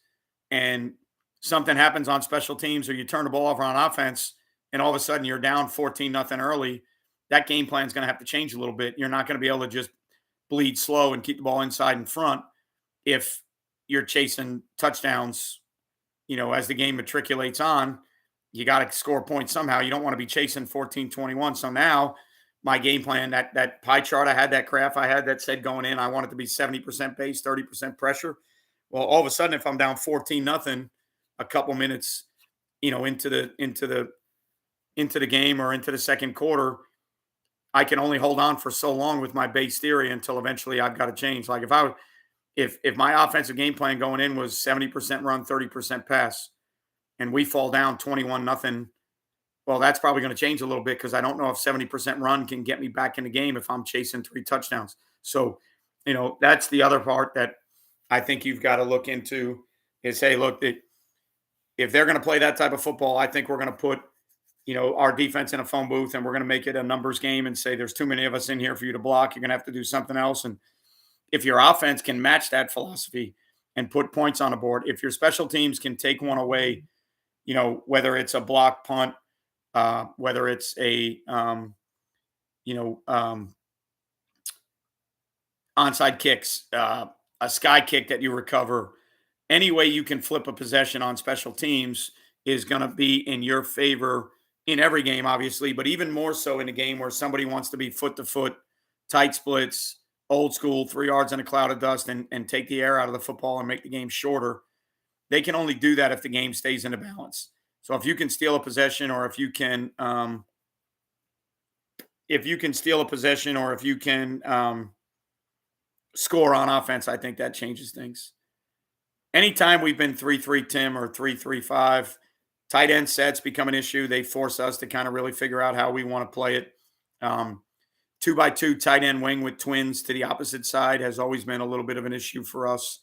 and something happens on special teams or you turn the ball over on offense and all of a sudden you're down 14-0 early, that game plan is going to have to change a little bit. You're not going to be able to just bleed slow and keep the ball inside and front if you're chasing touchdowns, as the game matriculates on. You got to score points somehow. You don't want to be chasing 14-21. So now my game plan, that pie chart I had, that graph I had that said going in, I want it to be 70% base, 30% pressure. Well, all of a sudden, if I'm down 14-0 a couple minutes, into the game or into the second quarter, I can only hold on for so long with my base theory until eventually I've got to change. Like if my offensive game plan going in was 70% run, 30% pass, and we fall down 21-0, well, that's probably going to change a little bit because I don't know if 70% run can get me back in the game if I'm chasing 3 touchdowns. So, that's the other part that I think you've got to look into is, hey, look, if they're going to play that type of football, I think we're going to put, our defense in a phone booth and we're going to make it a numbers game and say there's too many of us in here for you to block. You're going to have to do something else. And if your offense can match that philosophy and put points on the board, if your special teams can take one away, whether it's a block punt, whether it's a, onside kicks, a sky kick that you recover, any way you can flip a possession on special teams is going to be in your favor in every game, obviously, but even more so in a game where somebody wants to be foot to foot, tight splits, old school, 3 yards in a cloud of dust and take the air out of the football and make the game shorter. They can only do that if the game stays in a balance. So if you can steal a possession or if you can steal a possession or if you can score on offense, I think that changes things. Anytime we've been 3-3, Tim, or 3-3-5, tight end sets become an issue. They force us to kind of really figure out how we want to play it. 2x2 tight end wing with twins to the opposite side has always been a little bit of an issue for us.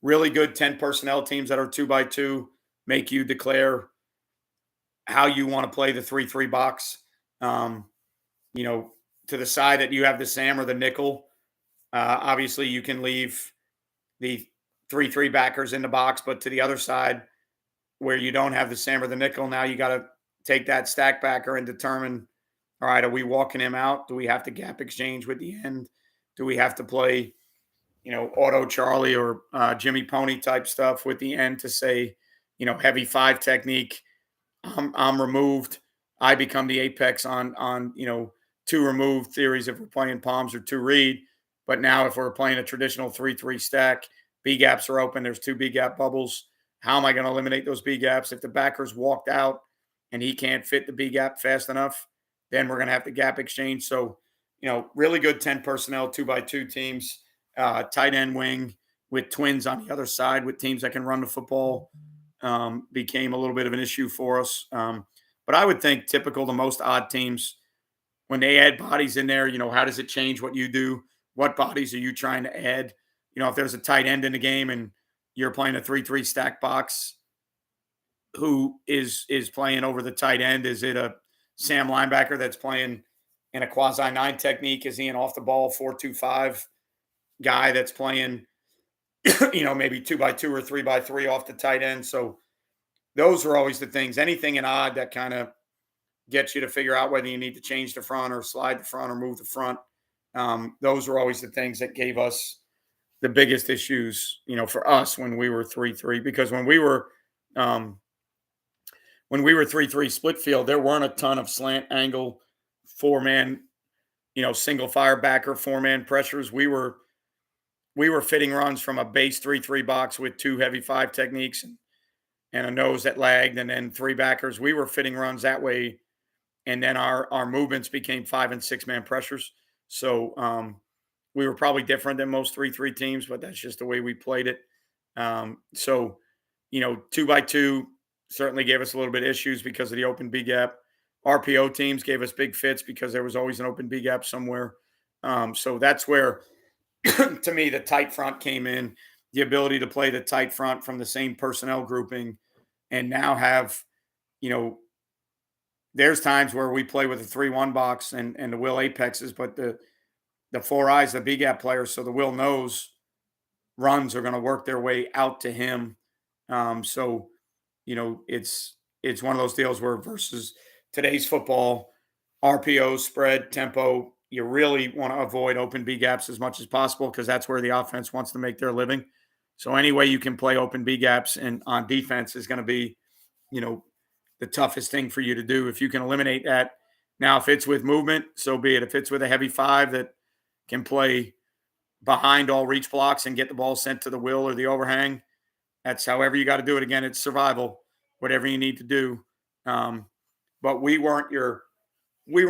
Really good 10 personnel teams that are 2x2 make you declare how you want to play the 3-3 box. To the side that you have the Sam or the nickel. Obviously, you can leave the 3-3 backers in the box, but to the other side where you don't have the Sam or the nickel, now you got to take that stack backer and determine, all right, are we walking him out? Do we have to gap exchange with the end? Do we have to play, auto Charlie or Jimmy Pony type stuff with the end to say, heavy 5 technique? I'm removed. I become the apex on 2 removed theories if we're playing palms or 2 read. But now if we're playing a traditional 3-3 stack, B gaps are open. There's 2 B gap bubbles. How am I going to eliminate those B gaps? If the backer's walked out and he can't fit the B gap fast enough, then we're going to have to gap exchange. So, really good 10 personnel, 2x2 teams, tight end wing with twins on the other side with teams that can run the football became a little bit of an issue for us. But I would think typical to most odd teams, when they add bodies in there, how does it change what you do? What bodies are you trying to add? If there's a tight end in the game and you're playing a 3-3 stack box, who is playing over the tight end? Is it a Sam linebacker that's playing in a quasi 9 technique? Is he an off the ball 4-2-5 guy that's playing, maybe 2x2 or 3x3 off the tight end? So those are always the things. Anything in odd that kind of gets you to figure out whether you need to change the front or slide the front or move the front. Those were always the things that gave us the biggest issues, for us when we were 3-3, because when we were when we were 3-3 split field, there weren't a ton of slant angle, four-man, single fire backer, four-man pressures. We were fitting runs from a base 3-3 box with two heavy five techniques and a nose that lagged, and then three backers. We were fitting runs that way, and then our movements became 5 and 6 man pressures. So we were probably different than most 3-3 teams, but that's just the way we played it. So 2x2 certainly gave us a little bit of issues because of the open B gap. RPO teams gave us big fits because there was always an open B gap somewhere. So that's where, to me, the tight front came in, the ability to play the tight front from the same personnel grouping, and now have, you know, there's times where we play with a 3-1 box and the Will Apexes, but the four eyes, the B gap players, so the Will knows runs are going to work their way out to him. So it's one of those deals where versus today's football, RPO, spread, tempo, you really want to avoid open B gaps as much as possible because that's where the offense wants to make their living. So any way you can play open B gaps and on defense is going to be, you know, the toughest thing for you to do. If you can eliminate that, now if it's with movement, so be it. If it's with a heavy five that can play behind all reach blocks and get the ball sent to the will or the overhang, that's however you got to do it. Again, it's survival, whatever you need to do. But we were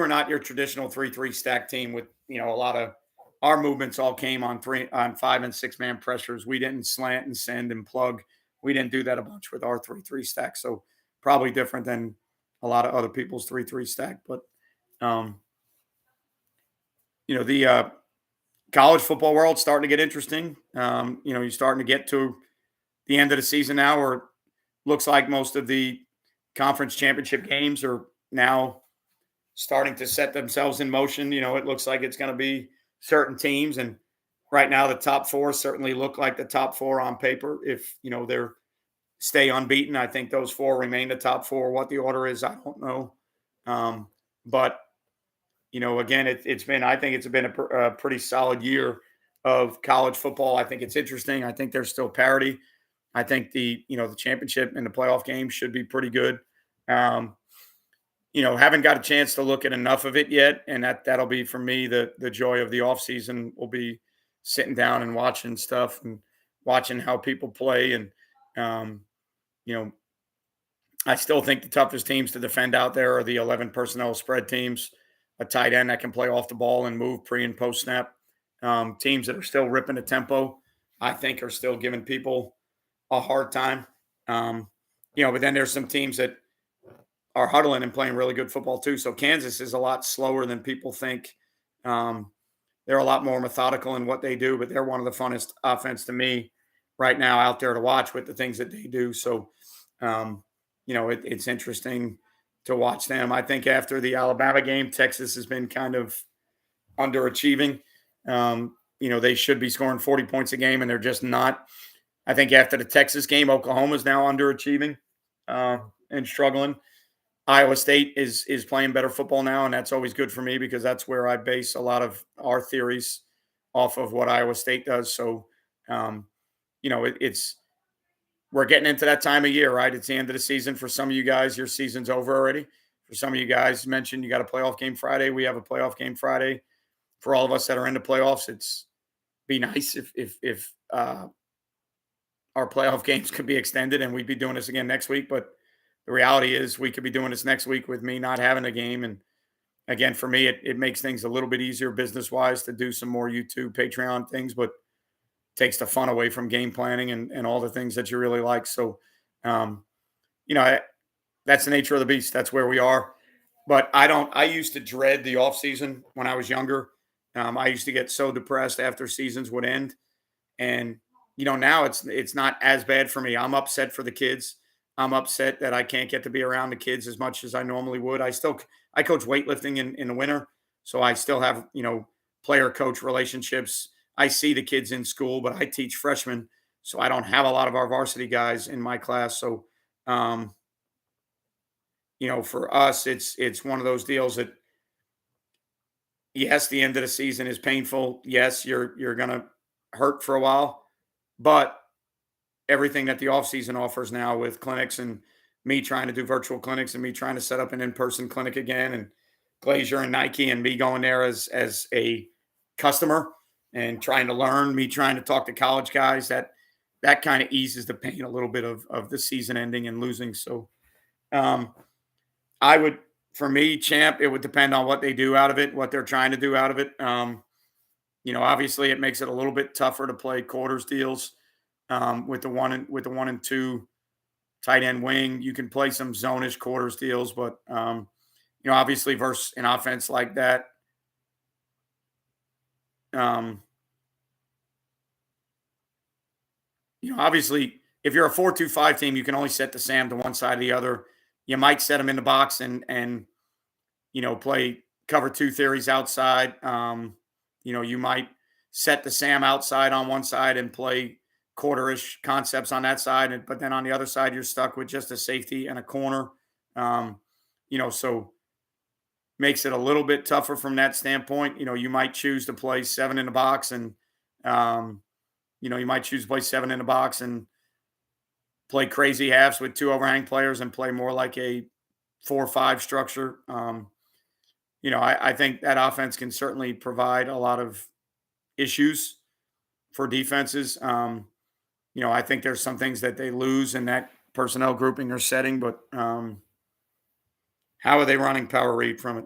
not your traditional 3-3 stack team with, a lot of our movements all came on 5 and 6 man pressures. We didn't slant and send and plug. We didn't do that a bunch with our 3-3 stack. So probably different than a lot of other people's 3-3 stack. But, um, the college football world starting to get interesting. You're starting to get to the end of the season now where it looks like most of the conference championship games are now starting to set themselves in motion. It looks like it's going to be certain teams. And right now, the top four certainly look like the top four on paper. If, they're stay unbeaten, I think those four remain the top four. What the order is, I don't know. But, again, I think it's been a pretty solid year of college football. I think it's interesting. I think there's still parity. I think the championship and the playoff game should be pretty good. Haven't got a chance to look at enough of it yet. And that'll be for me, the joy of the off season will be sitting down and watching stuff and watching how people play. And, you know, I still think the toughest teams to defend out there are the 11 personnel spread teams, a tight end that can play off the ball and move pre and post snap. Teams that are still ripping the tempo, I think are still giving people a hard time. But then there's some teams that are huddling and playing really good football too. So Kansas is a lot slower than people think. They're a lot more methodical in what they do, but they're one of the funnest offense to me right now out there to watch with the things that they do. So, it's interesting to watch them. I think after the Alabama game, Texas has been kind of underachieving. They should be scoring 40 points a game, and they're just not. I think after the Texas game, Oklahoma is now underachieving and struggling. Iowa State is playing better football now, and that's always good for me because that's where I base a lot of our theories off of what Iowa State does. So, it's we're getting into that time of year, right? It's the end of the season. For some of you guys, your season's over already. For some of you guys, mentioned you got a playoff game Friday. We have a playoff game Friday. For all of us that are into playoffs, it's be nice if our playoff games could be extended and we'd be doing this again next week. But the reality is we could be doing this next week with me not having a game. And again, for me, it makes things a little bit easier business-wise to do some more YouTube, Patreon things, but takes the fun away from game planning and all the things that you really like. So, that's the nature of the beast. That's where we are. But I used to dread the off season when I was younger. I used to get so depressed after seasons would end. And, now it's not as bad for me. I'm upset for the kids. I'm upset that I can't get to be around the kids as much as I normally would. I coach weightlifting in the winter. So I still have, player coach relationships. I see the kids in school, but I teach freshmen. So I don't have a lot of our varsity guys in my class. So, for us, it's one of those deals that, yes, the end of the season is painful. Yes, you're going to hurt for a while, but everything that the offseason offers now with clinics and me trying to do virtual clinics and me trying to set up an in-person clinic again, and Glazier and Nike and me going there as a customer and trying to learn, me trying to talk to college guys, that kind of eases the pain a little bit of the season ending and losing. So um, I would, for me, champ, it would depend on what they do out of it, what they're trying to do out of it. Obviously, it makes it a little bit tougher to play quarters deals with the 1 and 2 tight end wing. You can play some zonish quarters deals, but obviously, versus an offense like that, um, obviously, if you're a 4-2-5 team, you can only set the Sam to one side or the other. You might set them in the box and play cover two theories outside. You might set the Sam outside on one side and play quarterish concepts on that side, but then on the other side, you're stuck with just a safety and a corner. So makes it a little bit tougher from that standpoint. You might choose to play 7 in the box and um, you might choose to play 7 in the box and play crazy halves with 2 overhang players and play more like a 4-5 structure. I think that offense can certainly provide a lot of issues for defenses. I think there's some things that they lose in that personnel grouping or setting, but how are they running power read from it?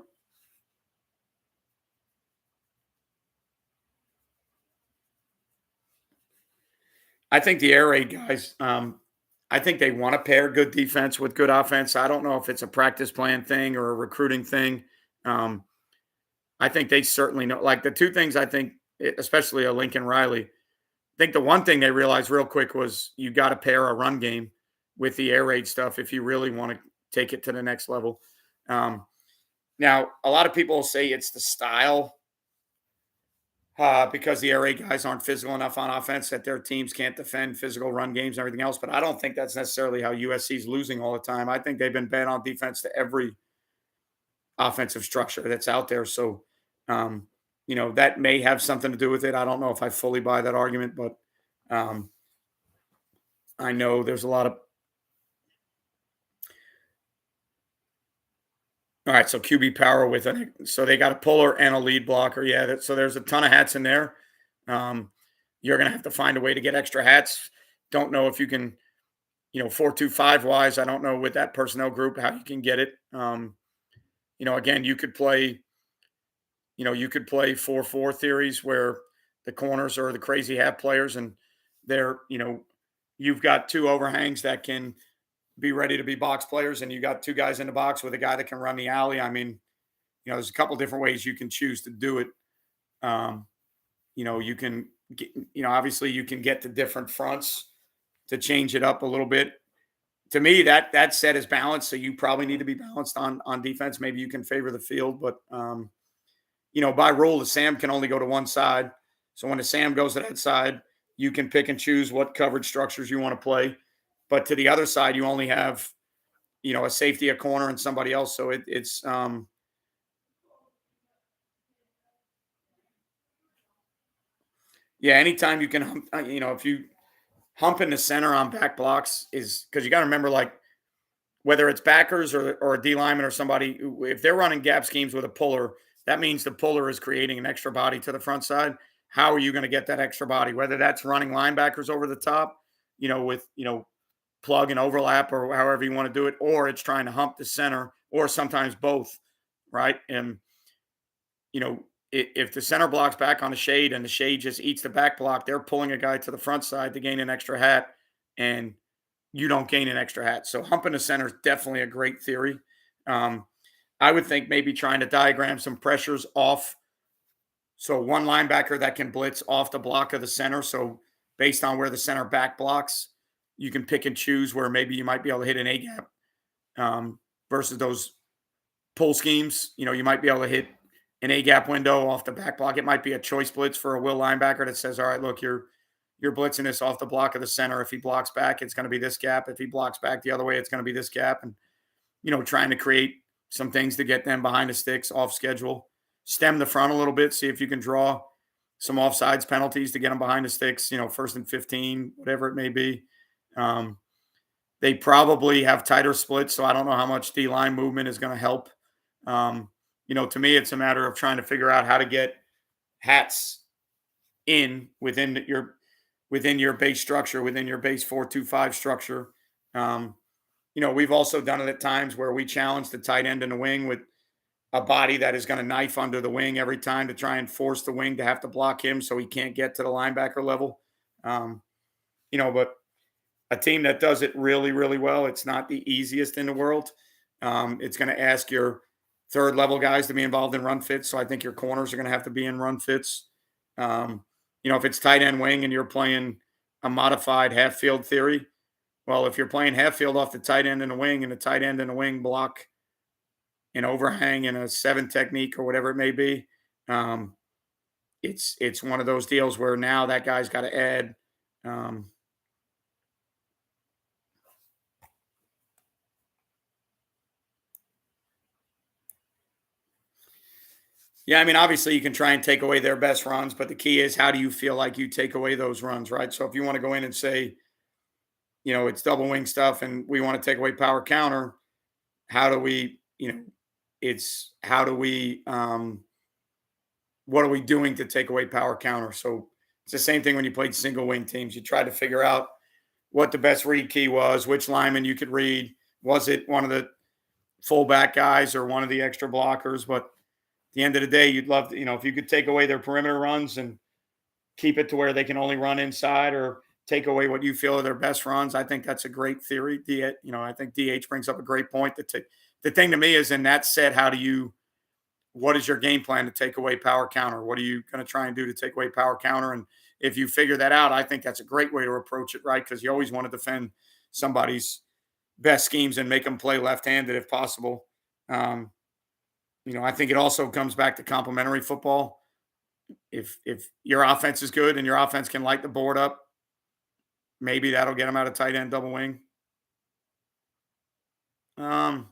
I think the air raid guys, I think they want to pair good defense with good offense. I don't know if it's a practice plan thing or a recruiting thing. Um, I think they certainly know. Like the two things I think, especially a Lincoln Riley, I think the one thing they realized real quick was you got to pair a run game with the air raid stuff if you really want to take it to the next level. Um, Now, a lot of people say it's the style because the air raid guys aren't physical enough on offense that their teams can't defend physical run games and everything else. But I don't think that's necessarily how USC is losing all the time. I think they've been bad on defense to every offensive structure that's out there. So, that may have something to do with it. I don't know if I fully buy that argument, but um, I know there's a lot of. All right, so QB power with it. So they got a puller and a lead blocker. Yeah, so there's a ton of hats in there. Um, you're going to have to find a way to get extra hats. Don't know if you can, 4-2-5 wise. I don't know with that personnel group how you can get it. Again, you could play 4-4 theories where the corners are the crazy hat players and they're, you've got 2 overhangs that can be ready to be box players, and you got 2 guys in the box with a guy that can run the alley. I mean, there's a couple different ways you can choose to do it. Um, you can get, obviously you can get to different fronts to change it up a little bit. To me, that set is balanced, so you probably need to be balanced on defense. Maybe you can favor the field, but by rule, the Sam can only go to one side. So when the Sam goes to that side, you can pick and choose what coverage structures you want to play. But to the other side, you only have, a safety, a corner, and somebody else. So it's yeah. Anytime you can, if you hump in the center on back blocks is because you got to remember, like whether it's backers or a D lineman or somebody, if they're running gap schemes with a puller, that means the puller is creating an extra body to the front side. How are you going to get that extra body? Whether that's running linebackers over the top, with plug and overlap or however you want to do it, or it's trying to hump the center, or sometimes both, right? And if the center blocks back on the shade and the shade just eats the back block, they're pulling a guy to the front side to gain an extra hat, and you don't gain an extra hat. So humping the center is definitely a great theory. Um, I would think maybe trying to diagram some pressures off. So one linebacker that can blitz off the block of the center. So based on where the center back blocks, you can pick and choose where maybe you might be able to hit an A gap versus those pull schemes. You might be able to hit an A gap window off the back block. It might be a choice blitz for a will linebacker that says, all right, look, you're blitzing this off the block of the center. If he blocks back, it's going to be this gap. If he blocks back the other way, it's going to be this gap. And, trying to create some things to get them behind the sticks off schedule, stem the front a little bit, see if you can draw some offsides penalties to get them behind the sticks, 1st and 15, whatever it may be. They probably have tighter splits, so I don't know how much D line movement is going to help. To me, it's a matter of trying to figure out how to get hats in within your base structure, within your base 4-2-5 structure. Um, we've also done it at times where we challenge the tight end in the wing with a body that is going to knife under the wing every time to try and force the wing to have to block him so he can't get to the linebacker level. Um, but a team that does it really, really well, it's not the easiest in the world. It's going to ask your third level guys to be involved in run fits. So I think your corners are going to have to be in run fits. If it's tight end wing and you're playing a modified half field theory, well, if you're playing half field off the tight end and the wing and the tight end and the wing block an overhang in a 7 technique or whatever it may be, um, it's one of those deals where now that guy's got to add. Yeah, I mean, obviously you can try and take away their best runs, but the key is how do you feel like you take away those runs, right? So if you want to go in and say, it's double wing stuff and we want to take away power counter, how do we, it's how do we what are we doing to take away power counter? So it's the same thing when you played single wing teams. You try to figure out what the best read key was, which lineman you could read. Was it one of the fullback guys or one of the extra blockers? But at the end of the day, you'd love to, if you could take away their perimeter runs and keep it to where they can only run inside or take away what you feel are their best runs. I think that's a great theory. I think DH brings up a great point. The thing to me is in that set, what is your game plan to take away power counter? What are you going to try and do to take away power counter? And if you figure that out, I think that's a great way to approach it, right? Because you always want to defend somebody's best schemes and make them play left-handed if possible. I think it also comes back to complementary football. If your offense is good and your offense can light the board up, maybe that'll get them out of tight end double wing. Um,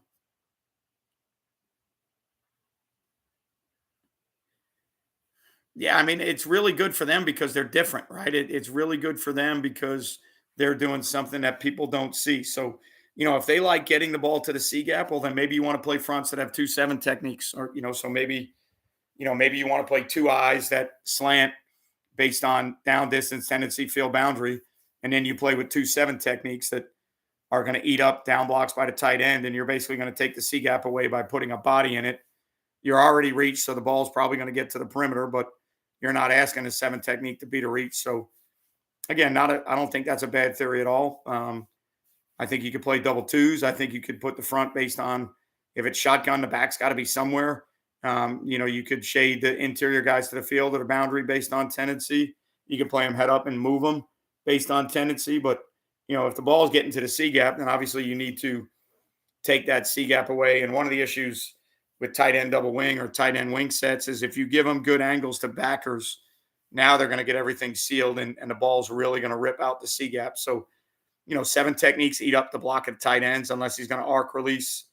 Yeah, I mean, it's really good for them because they're different, right? It's really good for them because they're doing something that people don't see. So, if they like getting the ball to the C gap, well, then maybe you want to play fronts that have 2-7 techniques, or so maybe you want to play two eyes that slant based on down distance, tendency, field boundary, and then you play with 2-7 techniques that are going to eat up down blocks by the tight end, and you're basically going to take the C gap away by putting a body in it. You're already reached, so the ball's probably going to get to the perimeter, but you're not asking a 7 technique to beat a reach. So again, I don't think that's a bad theory at all. I think you could play double twos. I think you could put the front based on if it's shotgun, the back's got to be somewhere. You could shade the interior guys to the field at a boundary based on tendency. You could play them head up and move them based on tendency. But, if the ball is getting to the C gap, then obviously you need to take that C gap away. And one of the issues with tight end double wing or tight end wing sets is if you give them good angles to backers, now they're going to get everything sealed and the ball's really going to rip out the C gap. So, 7 techniques eat up the block of tight ends unless he's going to arc release.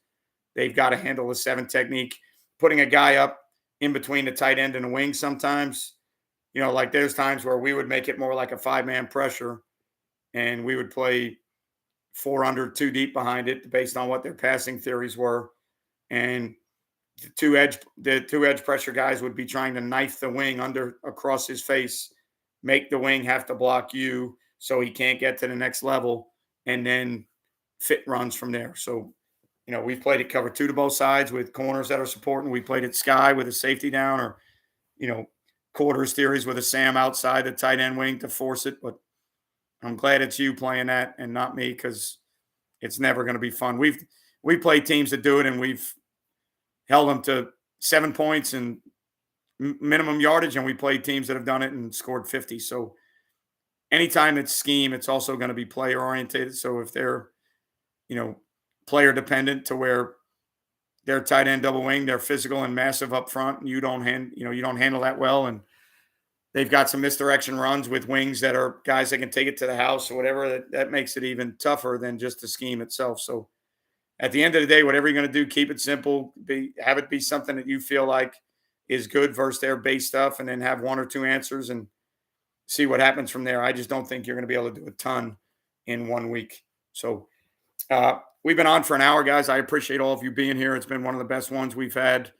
They've got to handle the 7 technique. Putting a guy up in between the tight end and the wing sometimes, like there's times where we would make it more like a 5-man pressure and we would play 4 under, 2 deep behind it based on what their passing theories were. And the two edge pressure guys would be trying to knife the wing across his face, make the wing have to block you so he can't get to the next level, and then fit runs from there. So, we've played it cover 2 to both sides with corners that are supporting. We played it sky with a safety down or, quarters theories with a Sam outside the tight end wing to force it. But I'm glad it's you playing that and not me because it's never going to be fun. We played teams that do it and we've held them to 7 points and minimum yardage, and we played teams that have done it and scored 50. So anytime it's scheme, it's also going to be player oriented. So if they're, player dependent to where they're tight end double wing, they're physical and massive up front, and you don't handle that well, and they've got some misdirection runs with wings that are guys that can take it to the house or whatever, that makes it even tougher than just the scheme itself. So at the end of the day, whatever you're going to do, keep it simple. Have it be something that you feel like is good versus their base stuff, and then have 1 or 2 answers and see what happens from there. I just don't think you're going to be able to do a ton in 1 week. So We've been on for an hour, guys. I appreciate all of you being here. It's been one of the best ones we've had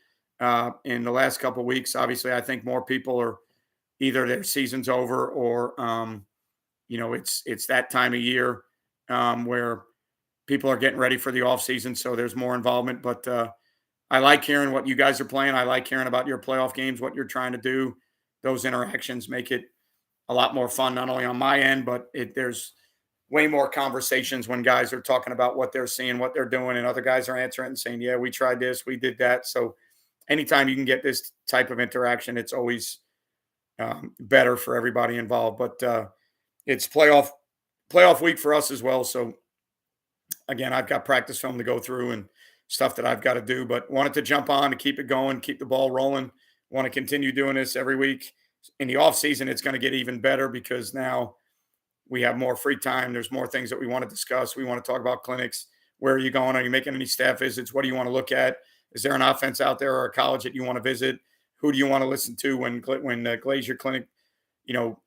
in the last couple of weeks. Obviously, I think more people are either their season's over or it's that time of year where people are getting ready for the off season, so there's more involvement. But I like hearing what you guys are playing. I like hearing about your playoff games, what you're trying to do. Those interactions make it a lot more fun, not only on my end, but there's way more conversations when guys are talking about what they're seeing, what they're doing, and other guys are answering and saying, "Yeah, we tried this, we did that." So anytime you can get this type of interaction, it's always better for everybody involved. But it's playoff week for us as well. So again, I've got practice film to go through and stuff that I've got to do, but wanted to jump on to keep it going, keep the ball rolling. Want to continue doing this every week. In the off season, it's going to get even better because now we have more free time. There's more things that we want to discuss. We want to talk about clinics. Where are you going? Are you making any staff visits? What do you want to look at? Is there an offense out there or a college that you want to visit? Who do you want to listen to when Glazier Clinic, you know,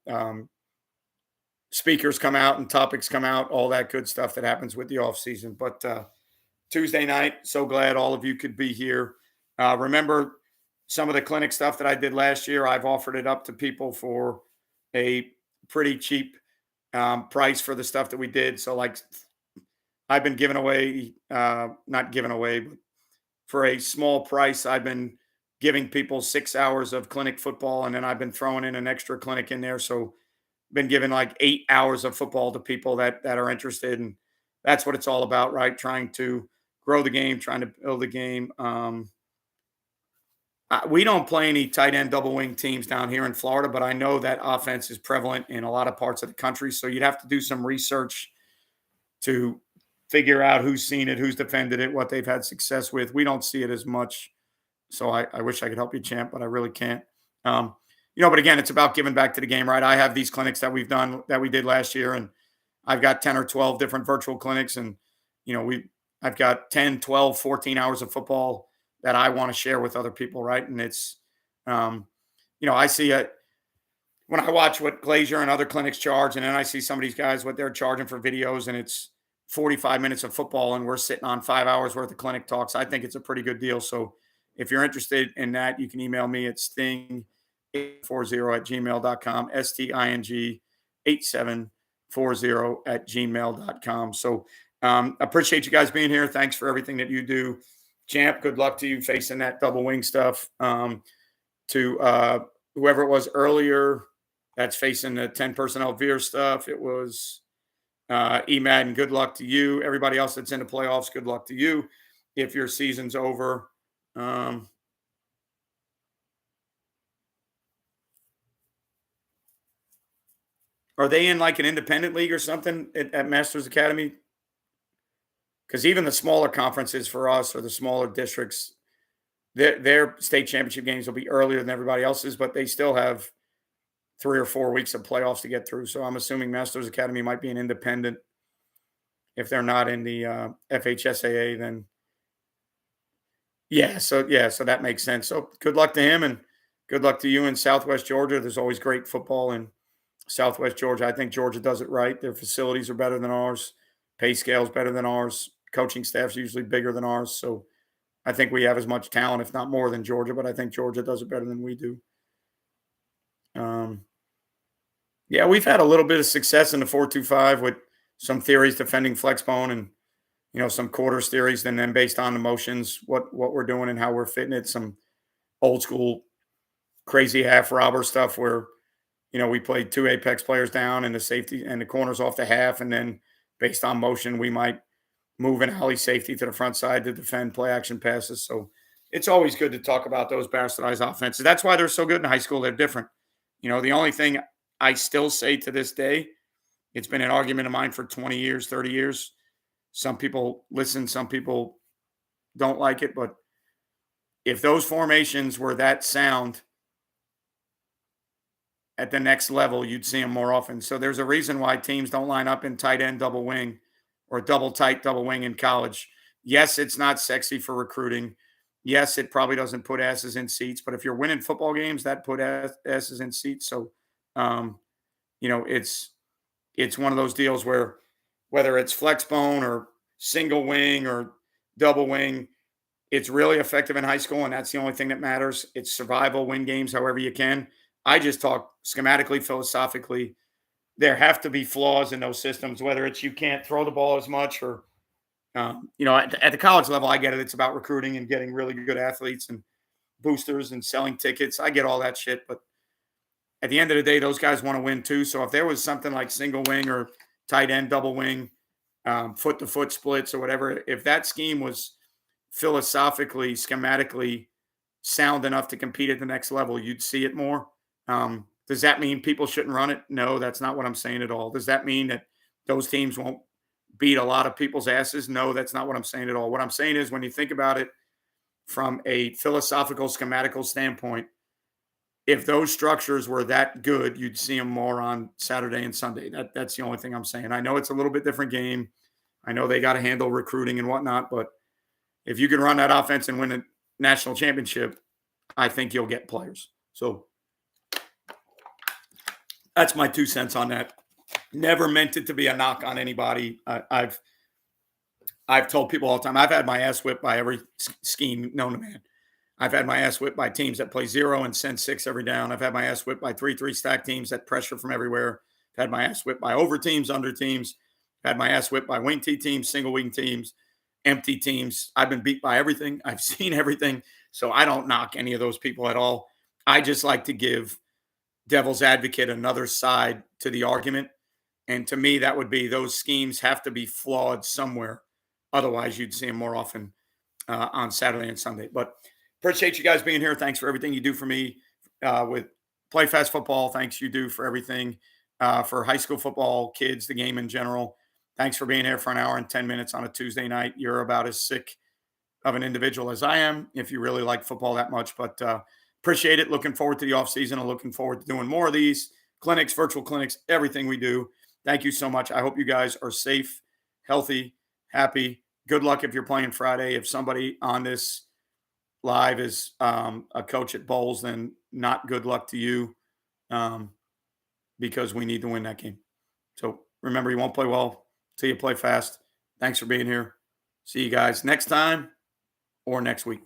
speakers come out and topics come out, all that good stuff that happens with the off season. But Tuesday night, so glad all of you could be here. Remember some of the clinic stuff that I did last year. I've offered it up to people for a pretty cheap price for the stuff that we did. So like I've been giving away, not giving away, but for a small price, I've been giving people 6 hours of clinic football, and then I've been throwing in an extra clinic in there. So been giving like 8 hours of football to people that are interested, and that's what it's all about, right? Trying to grow the game, trying to build the game. We don't play any tight end double wing teams down here in Florida, but I know that offense is prevalent in a lot of parts of the country. So you'd have to do some research to figure out who's seen it, who's defended it, what they've had success with. We don't see it as much. So I wish I could help you, champ, but I really can't. But again, it's about giving back to the game, right? I have these clinics that we've done that we did last year, and I've got 10 or 12 different virtual clinics, and I've got 10, 12, 14 hours of football that I want to share with other people, right? And it's I see it when I watch what Glazier and other clinics charge, and then I see some of these guys what they're charging for videos, and it's 45 minutes of football, and we're sitting on 5 hours worth of clinic talks. I think it's a pretty good deal. So if you're interested in that, you can email me at sting840@gmail.com, STING8740@gmail.com. So appreciate you guys being here. Thanks for everything that you do. Champ, good luck to you facing that double wing stuff. To whoever it was earlier that's facing the 10 personnel veer stuff, it was E-Madden, good luck to you. Everybody else that's in the playoffs, good luck to you. If your season's over, are they in like an independent league or something at Masters Academy? Because even the smaller conferences for us or the smaller districts, their state championship games will be earlier than everybody else's, but they still have 3 or 4 weeks of playoffs to get through. So I'm assuming Masters Academy might be an independent. If they're not in the FHSAA, then so that makes sense. So good luck to him, and good luck to you in Southwest Georgia. There's always great football in Southwest Georgia. I think Georgia does it right. Their facilities are better than ours. Pay scale is better than ours. Coaching staff's usually bigger than ours. So I think we have as much talent, if not more, than Georgia. But I think Georgia does it better than we do. We've had a little bit of success in the 4-2-5 with some theories defending flex bone and some quarters theories, and then based on the motions, what we're doing and how we're fitting it. Some old school crazy half robber stuff where we played 2 apex players down and the safety and the corners off the half, and then based on motion, we might move an alley safety to the front side to defend play action passes. So it's always good to talk about those bastardized offenses. That's why they're so good in high school. They're different. The only thing I still say to this day, it's been an argument of mine for 20 years, 30 years. Some people listen, some people don't like it. But if those formations were that sound at the next level, you'd see them more often. So there's a reason why teams don't line up in tight end double wing or double tight double wing in college. Yes, it's not sexy for recruiting. Yes, it probably doesn't put asses in seats. But if you're winning football games, that put asses in seats. So, it's one of those deals where whether it's flex bone or single wing or double wing. It's really effective in high school, and that's the only thing that matters. It's survival, win games however you can. I just talk schematically, philosophically. There have to be flaws in those systems, whether it's you can't throw the ball as much or, at the college level, I get it. It's about recruiting and getting really good athletes and boosters and selling tickets. I get all that shit. But at the end of the day, those guys want to win too. So if there was something like single wing or tight end, double wing, foot to foot splits or whatever, if that scheme was philosophically, schematically sound enough to compete at the next level, you'd see it more. Does that mean people shouldn't run it? No, that's not what I'm saying at all. Does that mean that those teams won't beat a lot of people's asses? No, that's not what I'm saying at all. What I'm saying is when you think about it from a philosophical, schematical standpoint, if those structures were that good, you'd see them more on Saturday and Sunday. That's the only thing I'm saying. I know it's a little bit different game. I know they got to handle recruiting and whatnot, but if you can run that offense and win a national championship, I think you'll get players. So that's my 2 cents on that. Never meant it to be a knock on anybody. I've told people all the time, I've had my ass whipped by every scheme known to man. I've had my ass whipped by teams that play 0 and send 6 every down. I've had my ass whipped by 3-3 stack teams that pressure from everywhere. I've had my ass whipped by over teams, under teams. I've had my ass whipped by wing T teams, single wing teams, empty teams. I've been beat by everything. I've seen everything. So I don't knock any of those people at all. I just like to give devil's advocate another side to the argument. And to me, that would be those schemes have to be flawed somewhere. Otherwise, you'd see them more often on Saturday and Sunday. But appreciate you guys being here. Thanks for everything you do for me with Play Fast Football. Thanks you do for everything for high school football, kids, the game in general. Thanks for being here for an hour and 10 minutes on a Tuesday night. You're about as sick of an individual as I am if you really like football that much. But appreciate it. Looking forward to the offseason and looking forward to doing more of these clinics, virtual clinics, everything we do. Thank you so much. I hope you guys are safe, healthy, happy. Good luck if you're playing Friday. If somebody on this live is a coach at Bowls, then not good luck to you because we need to win that game. So remember, you won't play well till you play fast. Thanks for being here. See you guys next time or next week.